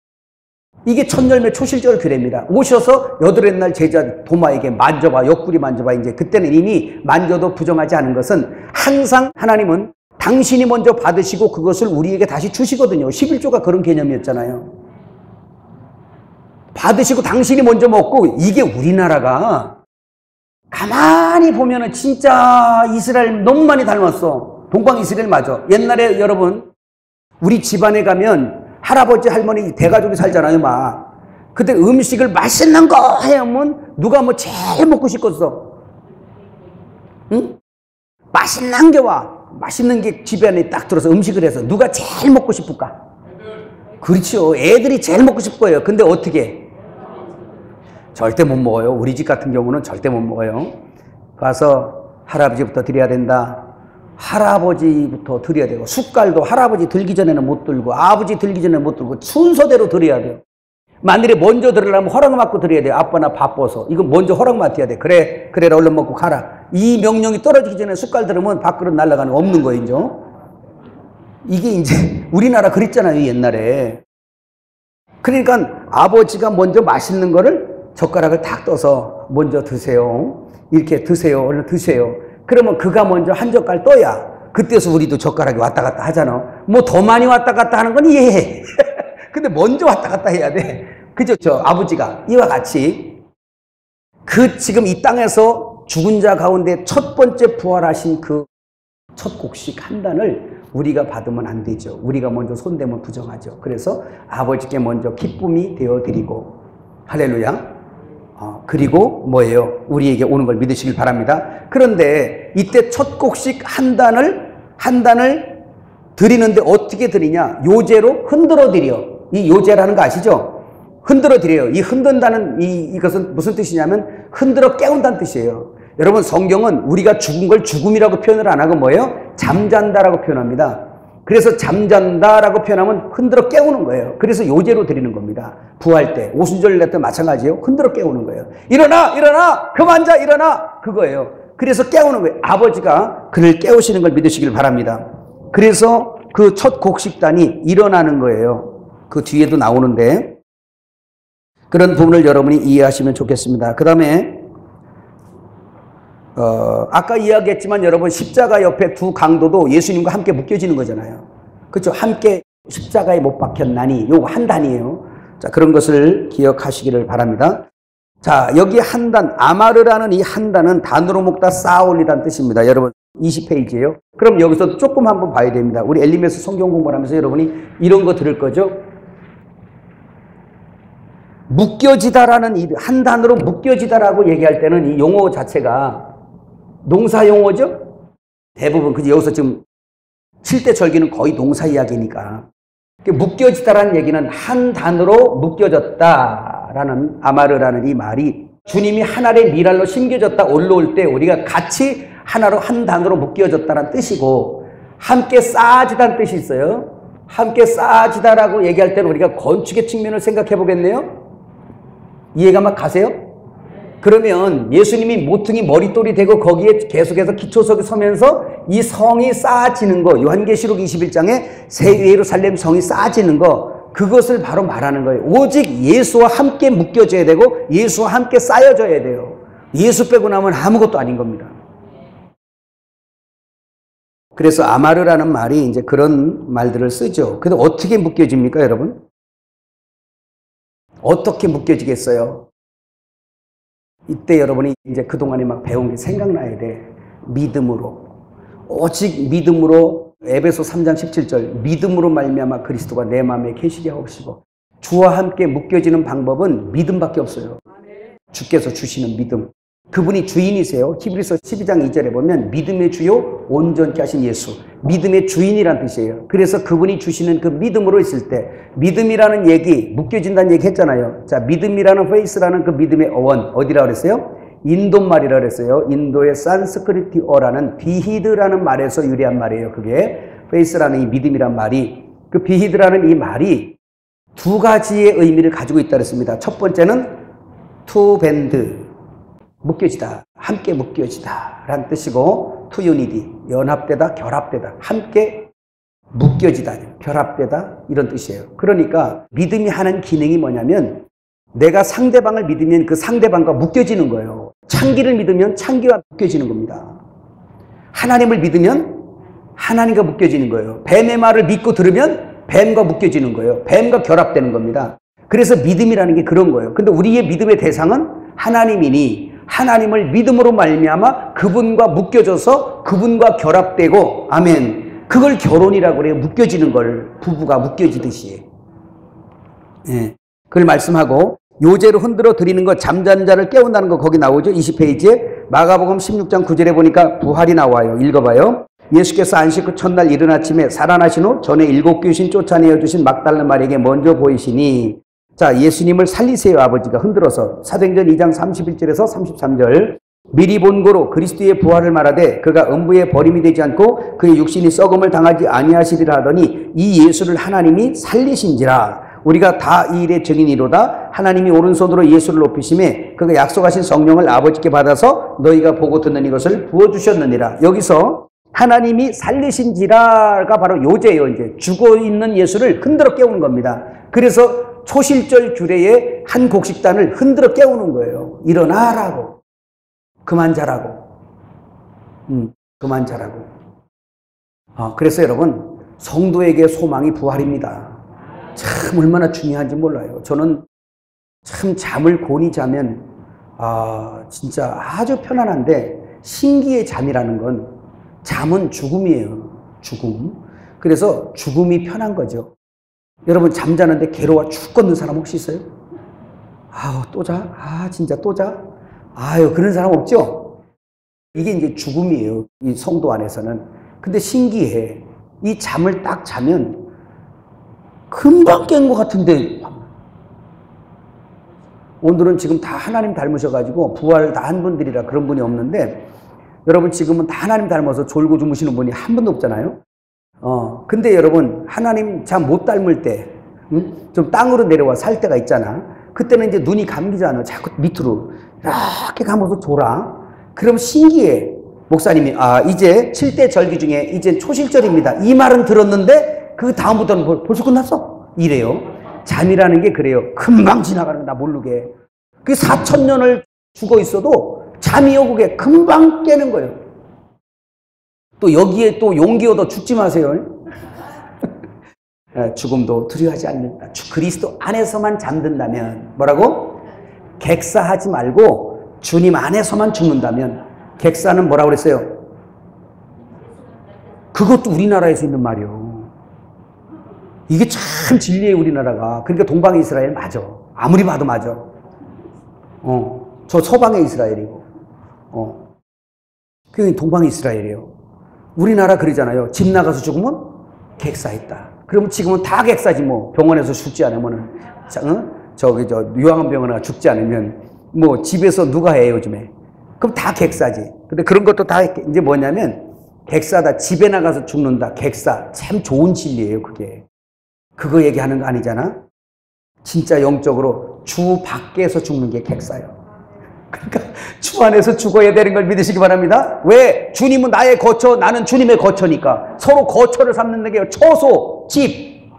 S1: 이게 첫 열매 초실절 규례입니다. 오셔서 여드렛날 제자 도마에게 만져봐, 옆구리 만져봐. 이제 그때는 이미 만져도 부정하지 않은 것은 항상 하나님은 당신이 먼저 받으시고 그것을 우리에게 다시 주시거든요. 11조가 그런 개념이었잖아요. 받으시고 당신이 먼저 먹고. 이게 우리나라가 가만히 보면은 진짜 이스라엘 너무 많이 닮았어. 동방 이스라엘 맞아. 옛날에 여러분 우리 집안에 가면 할아버지 할머니 대가족이 살잖아요. 막 그때 음식을 맛있는 거 해오면 누가 뭐 제일 먹고 싶겠어? 응? 맛있는 게 와. 맛있는 게 집안에 딱 들어서 음식을 해서 누가 제일 먹고 싶을까? 그렇죠. 애들이 제일 먹고 싶을 거예요. 근데 어떻게? 절대 못 먹어요. 우리 집 같은 경우는 절대 못 먹어요. 가서 할아버지부터 드려야 된다. 할아버지부터 드려야 되고, 숟갈도 할아버지 들기 전에는 못 들고 아버지 들기 전에 못 들고 순서대로 드려야 돼요. 만일에 먼저 들으려면 허락 받고 드려야 돼요. 아빠 나 바빠서. 이거 먼저 허락 맡아야 돼. 그래 얼른 먹고 가라. 이 명령이 떨어지기 전에 숟갈 들으면 밥그릇 날아가는 거 없는 거예요. 이제. 이게 이제 우리나라 그랬잖아요. 옛날에. 그러니까 아버지가 먼저 맛있는 거를 젓가락을 탁 떠서 먼저 드세요. 이렇게 드세요. 얼른 드세요. 그러면 그가 먼저 한 젓갈 떠야 그때서 우리도 젓가락이 왔다 갔다 하잖아. 뭐 더 많이 왔다 갔다 하는 건 이해해. 근데 먼저 왔다 갔다 해야 돼. 그죠? 저 아버지가 이와 같이 그 지금 이 땅에서 죽은 자 가운데 첫 번째 부활하신 그 첫 곡식 한 단을 우리가 받으면 안 되죠. 우리가 먼저 손대면 부정하죠. 그래서 아버지께 먼저 기쁨이 되어드리고, 할렐루야. 그리고 뭐예요? 우리에게 오는 걸 믿으시길 바랍니다. 그런데 이때 첫 곡식 한 단을 드리는데 어떻게 드리냐? 요제로 흔들어 드려. 이 요제라는 거 아시죠? 흔들어 드려요. 이 흔든다는 이것은 무슨 뜻이냐면 흔들어 깨운다는 뜻이에요. 여러분 성경은 우리가 죽은 걸 죽음이라고 표현을 안 하고 뭐예요? 잠잔다라고 표현합니다. 그래서 잠잔다라고 표현하면 흔들어 깨우는 거예요. 그래서 요제로 드리는 겁니다. 부활 때, 오순절 때 마찬가지예요. 흔들어 깨우는 거예요. 일어나! 그만 자! 일어나! 그거예요. 그래서 깨우는 거예요. 아버지가 그를 깨우시는 걸 믿으시길 바랍니다. 그래서 그 첫 곡식단이 일어나는 거예요. 그 뒤에도 나오는데 그런 부분을 여러분이 이해하시면 좋겠습니다. 그 다음에 아까 이야기했지만 여러분 십자가 옆에 두 강도도 예수님과 함께 묶여지는 거잖아요. 그렇죠. 함께 십자가에 못 박혔나니 요거 한 단이에요. 자, 그런 것을 기억하시기를 바랍니다. 자, 여기 한 단, 아마르라는 이 한 단은 단으로 묶다 쌓아 올리다는 뜻입니다. 여러분 20페이지예요. 그럼 여기서 조금 한번 봐야 됩니다. 우리 엘리메스 성경 공부를 하면서 여러분이 이런 거 들을 거죠. 묶여지다라는 이 한 단으로 묶여지다라고 얘기할 때는 이 용어 자체가 농사 용어죠. 대부분 그지. 여기서 지금 7대 절기는 거의 농사 이야기니까. 묶여지다라는 얘기는 한 단으로 묶여졌다라는 아마르라는 이 말이 주님이 하나의 미랄로 심겨졌다 올라올 때 우리가 같이 하나로 한 단으로 묶여졌다는 뜻이고, 함께 쌓아지다는 뜻이 있어요. 함께 쌓아지다라고 얘기할 때는 우리가 건축의 측면을 생각해 보겠네요. 이해가 막 가세요? 그러면 예수님이 모퉁이 머릿돌이 되고 거기에 계속해서 기초석에 서면서 이 성이 쌓아지는 거, 요한계시록 21장에 새 예루살렘 성이 쌓아지는 거, 그것을 바로 말하는 거예요. 오직 예수와 함께 묶여져야 되고 예수와 함께 쌓여져야 돼요. 예수 빼고 나면 아무것도 아닌 겁니다. 그래서 아마르라는 말이 이제 그런 말들을 쓰죠. 근데 어떻게 묶여집니까, 여러분? 어떻게 묶여지겠어요? 이때 여러분이 이제 그동안에 막 배운 게 생각나야 돼. 믿음으로. 오직 믿음으로, 에베소 3장 17절, 믿음으로 말미암아 그리스도가 내 마음에 계시게 하옵시고. 주와 함께 묶여지는 방법은 믿음밖에 없어요. 주께서 주시는 믿음. 그분이 주인이세요. 히브리서 12장 2절에 보면 믿음의 주요 온전케 하신 예수. 믿음의 주인이란 뜻이에요. 그래서 그분이 주시는 그 믿음으로 있을 때, 믿음이라는 얘기, 묶여진다는 얘기 했잖아요. 자, 믿음이라는 페이스라는 그 믿음의 어원, 어디라고 그랬어요? 인도말이라고 그랬어요. 인도의 산스크리트어라는 비히드라는 말에서 유래한 말이에요. 그게 페이스라는 이 믿음이란 말이, 그 비히드라는 이 말이 두 가지의 의미를 가지고 있다 그랬습니다. 첫 번째는 투 밴드, 묶여지다, 함께 묶여지다 라는 뜻이고, 투 유니티, 연합되다, 결합되다, 함께 묶여지다, 결합되다, 이런 뜻이에요. 그러니까 믿음이 하는 기능이 뭐냐면, 내가 상대방을 믿으면 그 상대방과 묶여지는 거예요. 창기를 믿으면 창기와 묶여지는 겁니다. 하나님을 믿으면 하나님과 묶여지는 거예요. 뱀의 말을 믿고 들으면 뱀과 묶여지는 거예요. 뱀과 결합되는 겁니다. 그래서 믿음이라는 게 그런 거예요. 근데 우리의 믿음의 대상은 하나님이니, 하나님을 믿음으로 말미암아 그분과 묶여져서 그분과 결합되고, 아멘, 그걸 결혼이라고 그래요. 묶여지는 걸, 부부가 묶여지듯이. 예, 그걸 말씀하고, 요제로 흔들어 드리는 것, 잠자는 자를 깨운다는 거 거기 나오죠. 20페이지에 마가복음 16장 9절에 보니까 부활이 나와요. 읽어봐요. 예수께서 안식 후 첫날 이른 아침에 살아나신 후 전에 7 귀신 쫓아내어 주신 막달라 마리에게 먼저 보이시니, 자, 예수님을 살리세요. 아버지가 흔들어서. 사도행전 2장 31절에서 33절. 미리 본 고로 그리스도의 부활을 말하되 그가 음부에 버림이 되지 않고 그의 육신이 썩음을 당하지 아니하시리라 하더니 이 예수를 하나님이 살리신지라. 우리가 다 이 일의 증인이로다. 하나님이 오른손으로 예수를 높이심에 그가 약속하신 성령을 아버지께 받아서 너희가 보고 듣는 이것을 부어주셨느니라. 여기서 하나님이 살리신지라가 바로 요제예요. 이제 죽어있는 예수를 흔들어 깨우는 겁니다. 그래서 초실절 규례의 한 곡식단을 흔들어 깨우는 거예요. 일어나라고. 그만 자라고. 그만 자라고. 그래서 여러분, 성도에게 소망이 부활입니다. 참 얼마나 중요한지 몰라요. 저는 참 잠을 곤히 자면 진짜 아주 편안한데, 신기의 잠이라는 건 잠은 죽음이에요. 죽음. 그래서 죽음이 편한 거죠. 여러분, 잠자는데 괴로워 죽겠는 사람 혹시 있어요? 아우, 또 자? 진짜 또 자? 아유, 그런 사람 없죠? 이게 이제 죽음이에요. 이 성도 안에서는. 근데 신기해. 이 잠을 딱 자면 금방 깬 것 같은데, 오늘은 지금 다 하나님 닮으셔가지고 부활 다 한 분들이라 그런 분이 없는데, 여러분 지금은 다 하나님 닮아서 졸고 주무시는 분이 한 분도 없잖아요. 근데 여러분, 하나님 잠 못 닮을 때, 좀 땅으로 내려와 살 때가 있잖아. 그때는 이제 눈이 감기잖아. 자꾸 밑으로 이렇게 감아서 졸아. 그럼 신기해. 목사님이, 이제 7대 절기 중에 이제 초실절입니다. 이 말은 들었는데, 그 다음부터는 벌써 끝났어. 이래요. 잠이라는 게 그래요. 금방 지나가는 거 나 모르게. 그 4000년을 죽어 있어도 잠이 오고 그게 금방 깨는 거예요. 또 여기에 또 용기 얻어 죽지 마세요. 죽음도 두려워하지 않는다. 그리스도 안에서만 잠든다면 뭐라고? 객사하지 말고 주님 안에서만 죽는다면. 객사는 뭐라고 그랬어요? 그것도 우리나라에서 있는 말이요. 이게 참 진리예요, 우리나라가. 그러니까 동방의 이스라엘 맞아. 아무리 봐도 맞아. 저 서방의 이스라엘이고. 그게 동방의 이스라엘이에요. 우리나라 그러잖아요. 집 나가서 죽으면 객사했다. 그러면 지금은 다 객사지 뭐. 병원에서 죽지 않으면은, 요양원병원에 가 죽지 않으면 뭐 집에서 누가 해 요즘에. 그럼 다 객사지. 근데 그런 것도 다 이제 뭐냐면 객사다. 집에 나가서 죽는다. 객사. 참 좋은 진리예요, 그게. 그거 얘기하는 거 아니잖아. 진짜 영적으로 주 밖에서 죽는 게 객사예요. 그러니까 주 안에서 죽어야 되는 걸 믿으시기 바랍니다. 왜? 주님은 나의 거처, 나는 주님의 거처니까. 서로 거처를 삼는 게 처소, 집.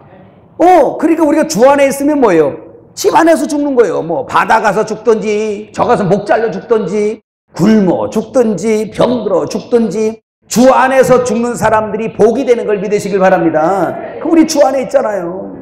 S1: 그러니까 우리가 주 안에 있으면 뭐예요? 집 안에서 죽는 거예요. 뭐 바다 가서 죽든지, 저 가서 목 잘려 죽든지, 굶어 죽든지, 병들어 죽든지, 주 안에서 죽는 사람들이 복이 되는 걸 믿으시길 바랍니다. 우리 주 안에 있잖아요.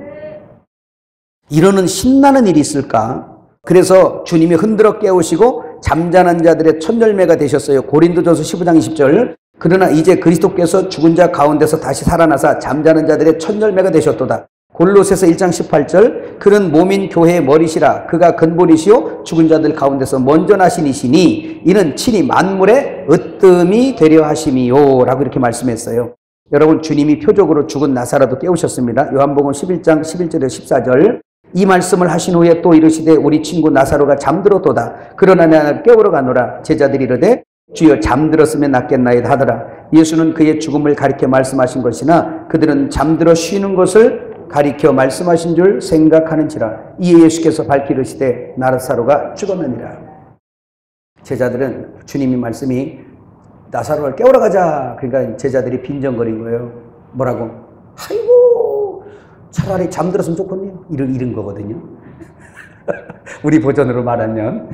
S1: 이러는 신나는 일이 있을까? 그래서 주님이 흔들어 깨우시고 잠자는 자들의 첫 열매가 되셨어요. 고린도전서 15장 20절. 그러나 이제 그리스도께서 죽은 자 가운데서 다시 살아나사 잠자는 자들의 첫 열매가 되셨도다. 골로새서 1장 18절. 그는 몸인 교회의 머리시라. 그가 근본이시요 죽은 자들 가운데서 먼저 나신 이시니 이는 친히 만물의 으뜸이 되려 하심이요 라고 이렇게 말씀했어요. 여러분, 주님이 표적으로 죽은 나사로도 깨우셨습니다. 요한복음 11장 11절에서 14절. 이 말씀을 하신 후에 또 이르시되 우리 친구 나사로가 잠들었도다. 그러나 내가 깨우러 가노라. 제자들이 이르되 주여 잠들었으면 낫겠나이다 하더라. 예수는 그의 죽음을 가리켜 말씀하신 것이나 그들은 잠들어 쉬는 것을 가리켜 말씀하신 줄 생각하는지라. 이에 예수께서 밝히시되 나사로가 죽었느니라. 제자들은 주님이 말씀이 나사로를 깨우러 가자. 그러니까 제자들이 빈정거린 거예요. 뭐라고? 아이고 차라리 잠들었으면 좋겠네요. 이런 거거든요. 우리 버전으로 말하면.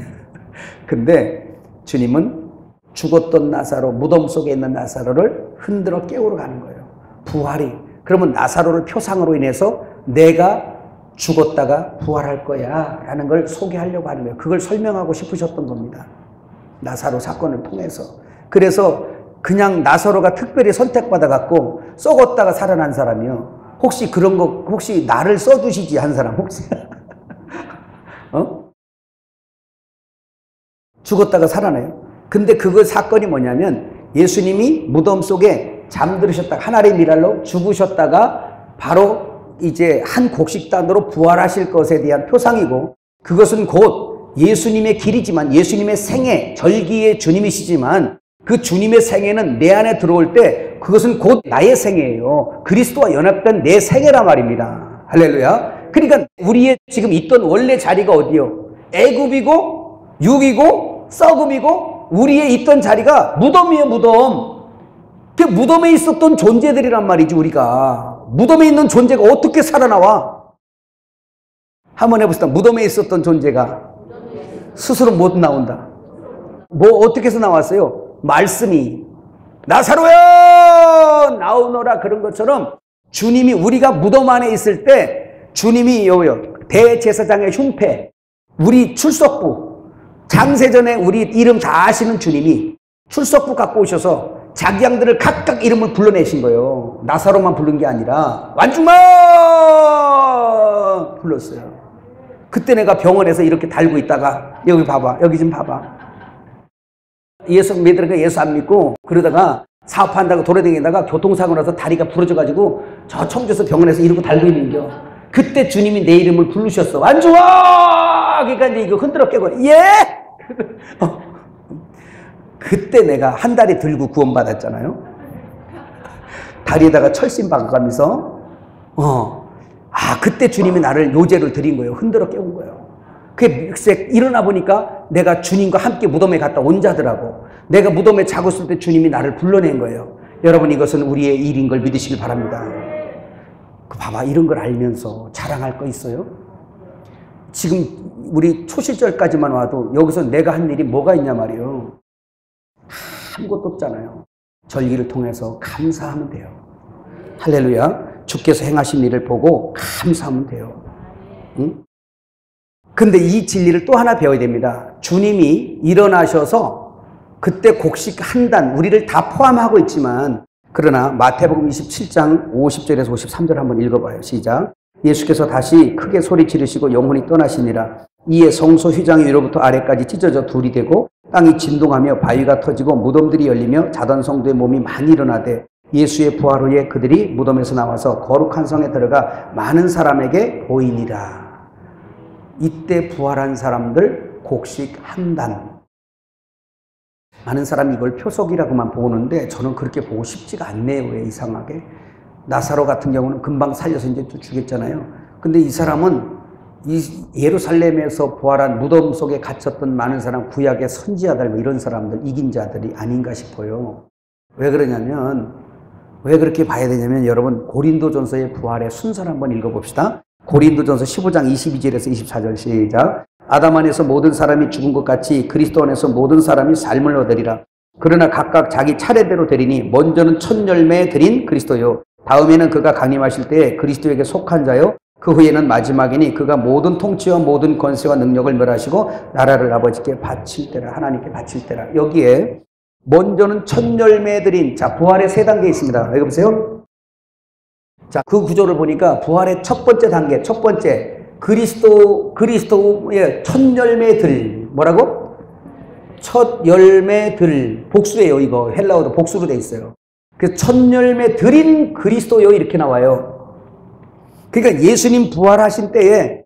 S1: 근데 주님은 죽었던 나사로, 무덤 속에 있는 나사로를 흔들어 깨우러 가는 거예요. 부활이. 그러면 나사로를 표상으로 인해서 내가 죽었다가 부활할 거야 라는 걸 소개하려고 하는 거예요. 그걸 설명하고 싶으셨던 겁니다. 나사로 사건을 통해서. 그래서 그냥 나사로가 특별히 선택받아 갖고 썩었다가 살아난 사람이요. 혹시 그런 거, 혹시 나를 써두시지 한 사람 혹시? 죽었다가 살아나요. 근데 그 사건이 뭐냐면 예수님이 무덤 속에 잠들으셨다가 하나의 미랄로 죽으셨다가 바로 이제 한 곡식단으로 부활하실 것에 대한 표상이고, 그것은 곧 예수님의 길이지만 예수님의 생애, 절기의 주님이시지만 그 주님의 생애는 내 안에 들어올 때 그것은 곧 나의 생애예요. 그리스도와 연합된 내 생애란 말입니다. 할렐루야. 그러니까 우리의 지금 있던 원래 자리가 어디요? 애굽이고 육이고 썩음이고 우리의 있던 자리가 무덤이에요. 무덤. 그 무덤에 있었던 존재들이란 말이지. 우리가 무덤에 있는 존재가 어떻게 살아나와? 한번 해봅시다. 무덤에 있었던 존재가 스스로 못 나온다. 뭐 어떻게 해서 나왔어요? 말씀이 나사로야 나오너라. 그런 것처럼 주님이, 우리가 무덤 안에 있을 때 주님이 대제사장의 흉패, 우리 출석부, 장세전에 우리 이름 다 아시는 주님이 출석부 갖고 오셔서 자기 양들을 각각 이름을 불러내신 거예요. 나사로만 부른 게 아니라 완중마 불렀어요. 그때 내가 병원에서 이렇게 달고 있다가 여기 봐봐, 여기 좀 봐봐. 예수 믿으니까 예수 안 믿고 그러다가 사업한다고 돌아다니다가 교통사고 나서 다리가 부러져가지고 저 청주에서 병원에서 이러고 달고 있는겨. 그때 주님이 내 이름을 부르셨어. 완주아! 그러니까 이제 이거 흔들어 깨고 예? 그때 내가 한 다리 들고 구원받았잖아요. 다리에다가 철심 박아가면서 그때 주님이 나를 요제를 드린 거예요. 흔들어 깨운 거예요. 그게 일어나 보니까 내가 주님과 함께 무덤에 갔다 온 자더라고. 내가 무덤에 자고 있을 때 주님이 나를 불러낸 거예요. 여러분, 이것은 우리의 일인 걸 믿으시길 바랍니다. 봐봐, 이런 걸 알면서 자랑할 거 있어요? 지금 우리 초실절까지만 와도 여기서 내가 한 일이 뭐가 있냐 말이에요. 아무것도 없잖아요. 절기를 통해서 감사하면 돼요. 할렐루야. 주께서 행하신 일을 보고 감사하면 돼요. 응? 근데 이 진리를 또 하나 배워야 됩니다. 주님이 일어나셔서 그때 곡식 한 단, 우리를 다 포함하고 있지만, 그러나 마태복음 27장 50절에서 53절 한번 읽어봐요. 시작. 예수께서 다시 크게 소리 지르시고 영혼이 떠나시니라. 이에 성소 휘장이 위로부터 아래까지 찢어져 둘이 되고 땅이 진동하며 바위가 터지고 무덤들이 열리며 자던 성도의 몸이 많이 일어나되, 예수의 부활 후에 그들이 무덤에서 나와서 거룩한 성에 들어가 많은 사람에게 보이니라. 이때 부활한 사람들 곡식 한 단. 많은 사람이 이걸 표석이라고만 보는데 저는 그렇게 보고 싶지가 않네요. 왜 이상하게. 나사로 같은 경우는 금방 살려서 이제 또 죽였잖아요. 근데 이 사람은 이 예루살렘에서 부활한 무덤 속에 갇혔던 많은 사람, 구약의 선지자들, 뭐 이런 사람들, 이긴 자들이 아닌가 싶어요. 왜 그러냐면, 왜 그렇게 봐야 되냐면, 여러분 고린도전서의 부활의 순서를 한번 읽어봅시다. 고린도전서 15장 22절에서 24절 시작. 아담 안에서 모든 사람이 죽은 것 같이 그리스도 안에서 모든 사람이 삶을 얻으리라. 그러나 각각 자기 차례대로 되리니 먼저는 첫 열매 드린 그리스도요, 다음에는 그가 강림하실 때에 그리스도에게 속한 자요, 그 후에는 마지막이니 그가 모든 통치와 모든 권세와 능력을 멸하시고 나라를 아버지께 바칠 때라. 하나님께 바칠 때라. 여기에 먼저는 첫 열매 드린, 자, 부활의 세 단계 있습니다. 여기 보세요. 자, 그 구조를 보니까 부활의 첫 번째 단계, 첫 번째 그리스도의 첫 열매들, 뭐라고? 첫 열매들, 복수예요. 이거 헬라어도 복수로 돼 있어요. 그 첫 열매 드린 그리스도요, 이렇게 나와요. 그러니까 예수님 부활하신 때에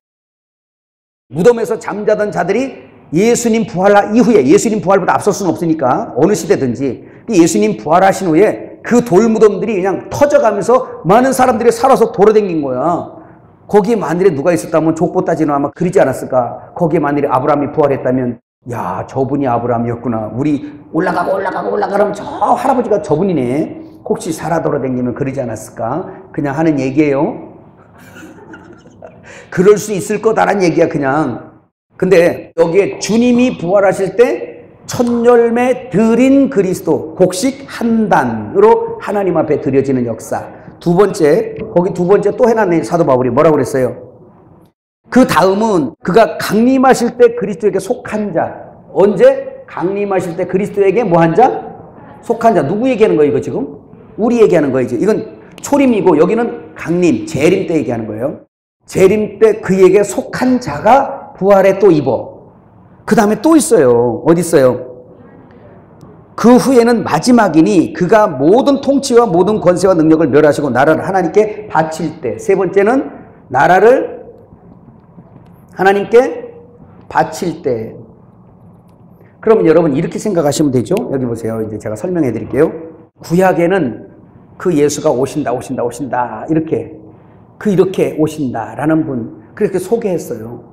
S1: 무덤에서 잠자던 자들이 예수님 부활 이후에, 예수님 부활보다 앞설 수는 없으니까 어느 시대든지 예수님 부활하신 후에 그 돌무덤들이 그냥 터져가면서 많은 사람들이 살아서 돌아다닌 거야. 거기에 만일에 누가 있었다면 족보 따지는 아마 그러지 않았을까. 거기에 만일에 아브라함이 부활했다면, 야, 저분이 아브라함이었구나. 우리 올라가면 저 할아버지가 저분이네. 혹시 살아 돌아다니면 그러지 않았을까. 그냥 하는 얘기예요. 그럴 수 있을 거다라는 얘기야, 그냥. 근데 여기에 주님이 부활하실 때 첫 열매 드린 그리스도, 곡식 한 단으로 하나님 앞에 드려지는 역사. 두 번째, 거기 두 번째 또 해놨네, 사도 바울이. 뭐라고 그랬어요? 그 다음은 그가 강림하실 때 그리스도에게 속한 자. 언제? 강림하실 때 그리스도에게 뭐 한 자? 속한 자. 누구 얘기하는 거예요, 이거 지금? 우리 얘기하는 거예요, 이제. 이건 초림이고 여기는 강림, 재림 때 얘기하는 거예요. 재림 때 그에게 속한 자가 부활에 또 입어. 그 다음에 또 있어요. 어디 있어요? 그 후에는 마지막이니 그가 모든 통치와 모든 권세와 능력을 멸하시고 나라를 하나님께 바칠 때. 세 번째는 나라를 하나님께 바칠 때. 그러면 여러분 이렇게 생각하시면 되죠. 여기 보세요. 이제 제가 설명해 드릴게요. 구약에는 그 예수가 오신다 이렇게 오신다라는 분 그렇게 소개했어요.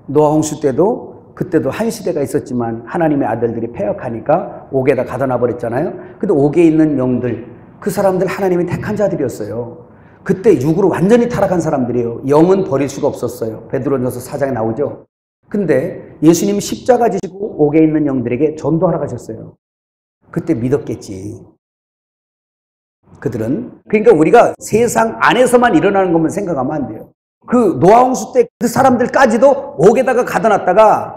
S1: 노아 홍수 때도 그때도 한 시대가 있었지만 하나님의 아들들이 패역하니까 옥에다 가둬놔 버렸잖아요. 근데 옥에 있는 영들, 그 사람들 하나님이 택한 자들이었어요. 그때 육으로 완전히 타락한 사람들이에요. 영은 버릴 수가 없었어요. 베드로전서 4장에 나오죠. 근데 예수님이 십자가 지시고 옥에 있는 영들에게 전도하러 가셨어요. 그때 믿었겠지. 그들은. 그러니까 우리가 세상 안에서만 일어나는 것만 생각하면 안 돼요. 그 노아 홍수 때 그 사람들까지도 옥에다가 가둬놨다가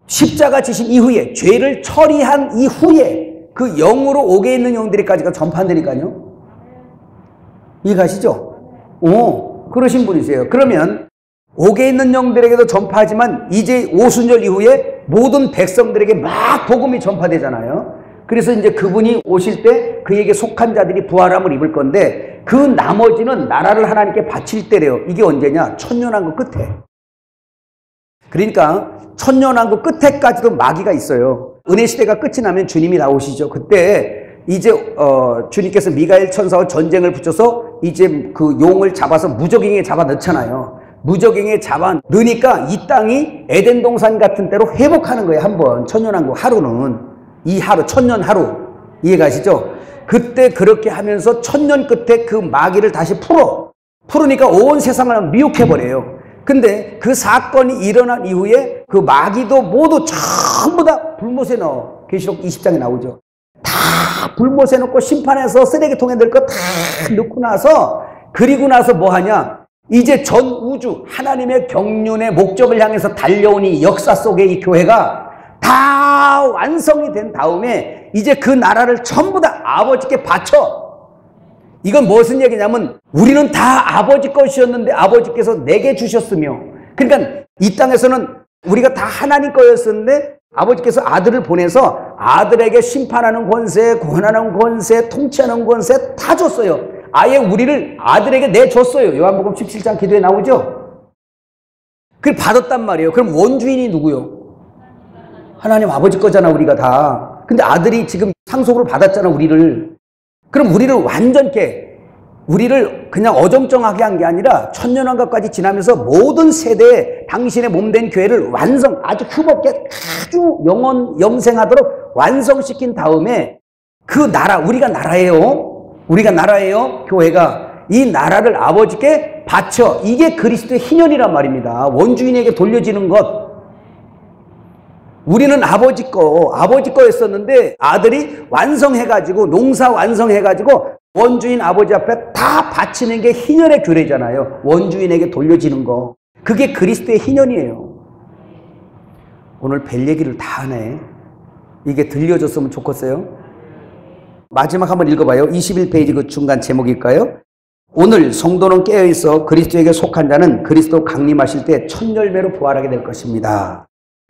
S1: 십자가 지신 이후에, 죄를 처리한 이후에 그 영으로 옥에 있는 영들에까지가 전파한다니까요. 이해가시죠? 그러신 분이세요. 그러면 옥에 있는 영들에게도 전파하지만 이제 오순절 이후에 모든 백성들에게 막 복음이 전파되잖아요. 그래서 이제 그분이 오실 때 그에게 속한 자들이 부활함을 입을 건데 그 나머지는 나라를 하나님께 바칠 때래요. 이게 언제냐? 천년왕국 끝에. 그러니까 천년왕국 끝에까지도 마귀가 있어요. 은혜 시대가 끝이 나면 주님이 나오시죠. 그때 이제 주님께서 미가엘 천사와 전쟁을 붙여서 이제 그 용을 잡아서 무적행에 잡아 넣잖아요. 무적행에 잡아 넣으니까 이 땅이 에덴 동산 같은 때로 회복하는 거예요. 한번 천년왕국 하루는. 이 하루, 천년 하루. 이해가시죠? 그때 그렇게 하면서 천년 끝에 그 마귀를 다시 풀으니까 온 세상을 미혹해버려요. 근데 그 사건이 일어난 이후에 그 마귀도 모두 전부 다 불못에 넣어. 계시록 20장에 나오죠. 다 불못에 넣고 심판해서 쓰레기통에 넣을 거 다 넣고 나서 그리고 나서 뭐 하냐? 이제 전 우주 하나님의 경륜의 목적을 향해서 달려온 이 역사 속에 이 교회가 다 완성이 된 다음에 이제 그 나라를 전부 다 아버지께 바쳐. 이건 무슨 얘기냐면 우리는 다 아버지 것이었는데 아버지께서 내게 주셨으며, 그러니까 이 땅에서는 우리가 다 하나님 거였었는데 아버지께서 아들을 보내서 아들에게 심판하는 권세, 구원하는 권세, 통치하는 권세 다 줬어요. 아예 우리를 아들에게 내줬어요. 요한복음 17장 기도에 나오죠. 그걸 받았단 말이에요. 그럼 원주인이 누구요? 하나님 아버지 거잖아, 우리가 다. 근데 아들이 지금 상속으로 받았잖아, 우리를. 그럼 우리를 완전케, 우리를 그냥 어정쩡하게 한 게 아니라 천년왕국까지 지나면서 모든 세대에 당신의 몸된 교회를 완성, 아주 흠없게 아주 영생하도록 완성시킨 다음에 그 나라, 우리가 나라예요. 우리가 나라예요. 교회가 이 나라를 아버지께 바쳐. 이게 그리스도의 희년이란 말입니다. 원주인에게 돌려지는 것. 우리는 아버지 거였었는데 아들이 완성해가지고, 농사 완성해가지고 원주인 아버지 앞에 다 바치는 게 희년의 규례잖아요. 원주인에게 돌려지는 거. 그게 그리스도의 희년이에요. 오늘 별 얘기를 다 하네. 이게 들려줬으면 좋겠어요. 마지막 한번 읽어봐요. 21페이지 그 중간 제목일까요? 오늘 성도는 깨어있어 그리스도에게 속한 자는 그리스도 강림하실 때 첫 열매로 부활하게 될 것입니다.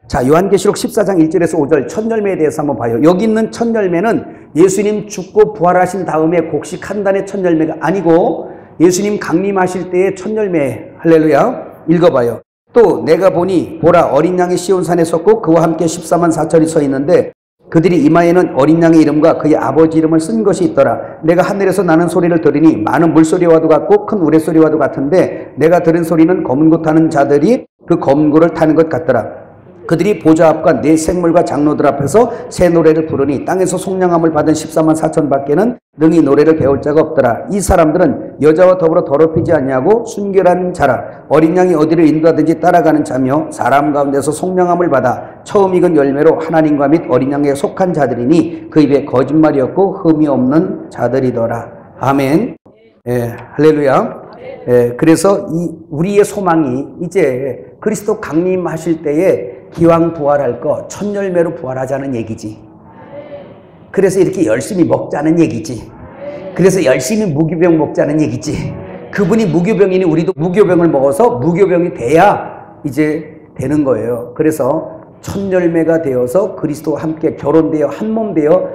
S1: 자, 요한계시록 14장 1절에서 5절 첫 열매에 대해서 한번 봐요. 여기 있는 첫 열매는 예수님 죽고 부활하신 다음에 곡식 한 단의 첫 열매가 아니고 예수님 강림하실 때의 첫 열매. 할렐루야. 읽어봐요. 또 내가 보니 보라 어린 양이 시온산에 섰고 그와 함께 14만 4천이 서 있는데 그들이 이마에는 어린 양의 이름과 그의 아버지 이름을 쓴 것이 있더라. 내가 하늘에서 나는 소리를 들으니 많은 물소리와도 같고 큰 우레소리와도 같은데 내가 들은 소리는 검은 고 타는 자들이 그 검은 고를 타는 것 같더라. 그들이 보좌 앞과 네 생물과 장로들 앞에서 새 노래를 부르니 땅에서 속량함을 받은 14만 4천 밖에는 능히 노래를 배울 자가 없더라. 이 사람들은 여자와 더불어 더럽히지 않냐고 순결한 자라. 어린 양이 어디를 인도하든지 따라가는 자며 사람 가운데서 속량함을 받아 처음 익은 열매로 하나님과 및 어린 양에 속한 자들이니 그 입에 거짓말이 없고 흠이 없는 자들이더라. 아멘. 예, 할렐루야. 예, 그래서 우리의 소망이 이제 그리스도 강림하실 때에 기왕 부활할 거 첫 열매로 부활하자는 얘기지. 그래서 이렇게 열심히 먹자는 얘기지. 그래서 열심히 무교병 먹자는 얘기지. 그분이 무교병이니 우리도 무교병을 먹어서 무교병이 돼야 이제 되는 거예요. 그래서 첫 열매가 되어서 그리스도와 함께 결혼되어 한 몸 되어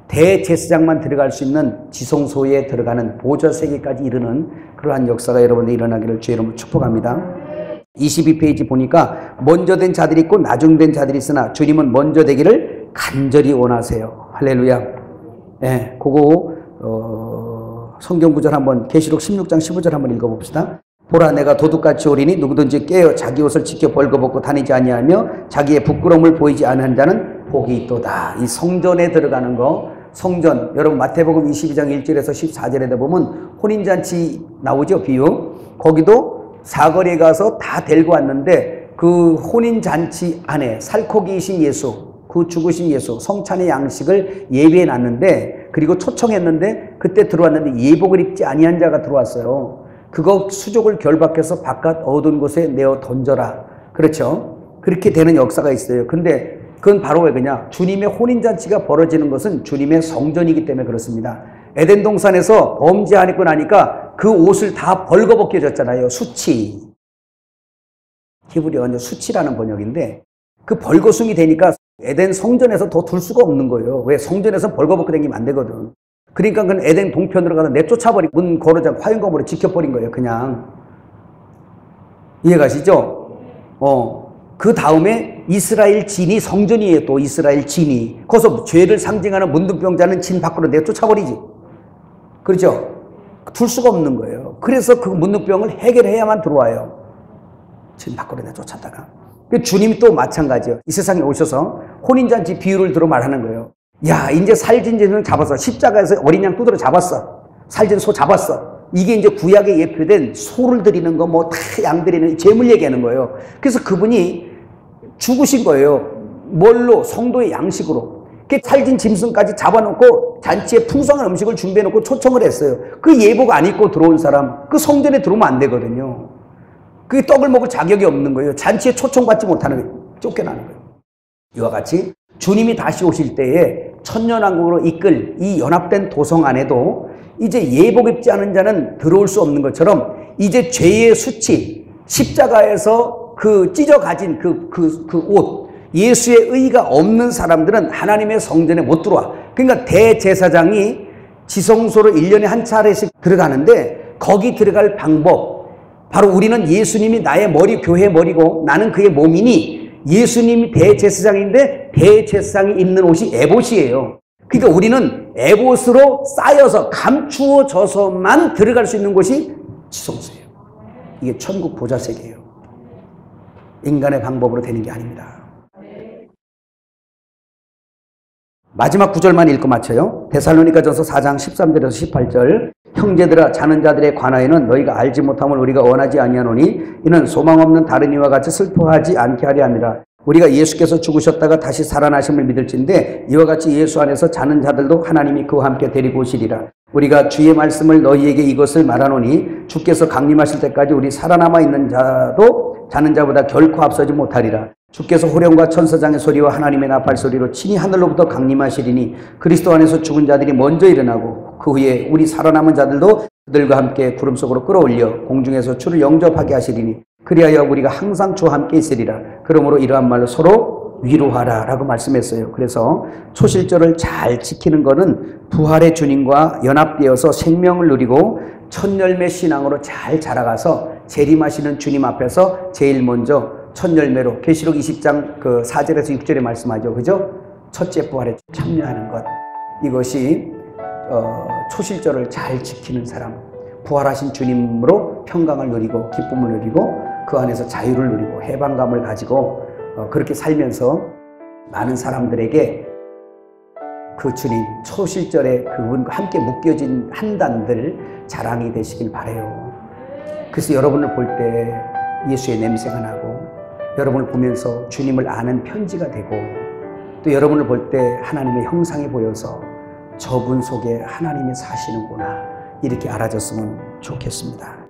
S1: 대제사장만 들어갈 수 있는 지성소에 들어가는 보좌세계까지 이르는 그러한 역사가 여러분들 일어나기를 주의 이름으로 축복합니다. 22페이지 보니까 먼저 된 자들이 있고 나중된 자들이 있으나 주님은 먼저 되기를 간절히 원하세요. 할렐루야. 예, 그거 성경 구절 한번 계시록 16장 15절 한번 읽어봅시다. 보라 내가 도둑같이 오리니 누구든지 깨어 자기 옷을 지켜 벌거벗고 다니지 아니하며 자기의 부끄러움을 보이지 않은 자는 복이 있도다. 이 성전에 들어가는 거, 성전, 여러분 마태복음 22장 1절에서 14절에다 보면 혼인잔치 나오죠, 비유. 거기도 사거리에 가서 다 데리고 왔는데 그 혼인잔치 안에 살코기이신 예수, 그 죽으신 예수, 성찬의 양식을 예비해 놨는데, 그리고 초청했는데 그때 들어왔는데 예복을 입지 아니한 자가 들어왔어요. 그거 수족을 결박해서 바깥 어두운 곳에 내어 던져라. 그렇죠? 그렇게 되는 역사가 있어요. 근데 그건 바로 왜 그냥 주님의 혼인잔치가 벌어지는 것은 주님의 성전이기 때문에 그렇습니다. 에덴 동산에서 범죄 안 했고 나니까 그 옷을 다 벌거벗겨졌잖아요. 수치. 히브리어는 수치라는 번역인데 그 벌거숭이 되니까 에덴 성전에서 더 둘 수가 없는 거예요. 왜? 성전에서 벌거벗고 다니면 안 되거든. 그러니까 그 에덴 동편으로 가서 내쫓아버리고 문 걸어자 화염검으로 지켜버린 거예요. 그냥. 이해가시죠? 그 다음에 이스라엘 진이 성전이에요. 또 이스라엘 진이. 거기서 죄를 상징하는 문둥병자는 진 밖으로 내쫓아버리지. 그렇죠? 둘 수가 없는 거예요. 그래서 그 문둥병을 해결해야만 들어와요. 진 밖으로 내쫓았다가. 주님이 또 마찬가지예요. 이 세상에 오셔서 혼인잔치 비유를 들어 말하는 거예요. 야, 이제 살진 제는 잡았어. 십자가에서 어린 양 두드려 잡았어. 살진 소 잡았어. 이게 이제 구약에 예표된 소를 드리는 거, 뭐 다 양 드리는 제물 얘기하는 거예요. 그래서 그분이 죽으신 거예요. 뭘로? 성도의 양식으로. 그 살진 짐승까지 잡아놓고 잔치에 풍성한 음식을 준비해놓고 초청을 했어요. 그 예복 안 입고 들어온 사람, 그 성전에 들어오면 안 되거든요. 그 떡을 먹을 자격이 없는 거예요. 잔치에 초청받지 못하는 거예요. 쫓겨나는 거예요. 이와 같이 주님이 다시 오실 때에 천년왕국으로 이끌 이 연합된 도성 안에도 이제 예복 입지 않은 자는 들어올 수 없는 것처럼 이제 죄의 수치, 십자가에서 그 찢어 가진 그 옷, 예수의 의가 없는 사람들은 하나님의 성전에 못 들어와. 그러니까 대제사장이 지성소로 1년에 한 차례씩 들어가는데 거기 들어갈 방법, 바로 우리는 예수님이 나의 머리, 교회의 머리고 나는 그의 몸이니 예수님이 대제사장인데 대제사장이 입는 옷이 에봇이에요. 그러니까 우리는 에봇으로 쌓여서 감추어져서만 들어갈 수 있는 곳이 지성소예요. 이게 천국 보좌세계예요. 인간의 방법으로 되는 게 아닙니다. 마지막 구절만 읽고 마쳐요. 데살로니가전서 4장 13절에서 18절. 형제들아, 자는 자들에 관하여는 너희가 알지 못함을 우리가 원하지 아니하노니 이는 소망 없는 다른 이와 같이 슬퍼하지 않게 하려 함이라. 우리가 예수께서 죽으셨다가 다시 살아나심을 믿을진데 이와 같이 예수 안에서 자는 자들도 하나님이 그와 함께 데리고 오시리라. 우리가 주의 말씀을 너희에게 이것을 말하노니 주께서 강림하실 때까지 우리 살아남아 있는 자도 자는 자보다 결코 앞서지 못하리라. 주께서 호령과 천사장의 소리와 하나님의 나팔 소리로 친히 하늘로부터 강림하시리니 그리스도 안에서 죽은 자들이 먼저 일어나고 그 후에 우리 살아남은 자들도 그들과 함께 구름 속으로 끌어올려 공중에서 주를 영접하게 하시리니 그리하여 우리가 항상 주와 함께 있으리라. 그러므로 이러한 말로 서로 위로하라 라고 말씀했어요. 그래서 초실절을 잘 지키는 것은 부활의 주님과 연합되어서 생명을 누리고 첫열매 신앙으로 잘 자라가서 재림하시는 주님 앞에서 제일 먼저 첫 열매로 계시록 20장 그 4절에서 6절에 말씀하죠. 그죠? 첫째 부활에 참여하는 것. 이것이 초실절을 잘 지키는 사람, 부활하신 주님으로 평강을 누리고 기쁨을 누리고 그 안에서 자유를 누리고 해방감을 가지고 그렇게 살면서 많은 사람들에게 그 주님 초실절에 그분과 함께 묶여진 한단들 자랑이 되시길 바라요. 그래서 여러분을 볼 때 예수의 냄새가 나고 여러분을 보면서 주님을 아는 편지가 되고 또 여러분을 볼 때 하나님의 형상이 보여서 저분 속에 하나님이 사시는구나 이렇게 알아졌으면 좋겠습니다.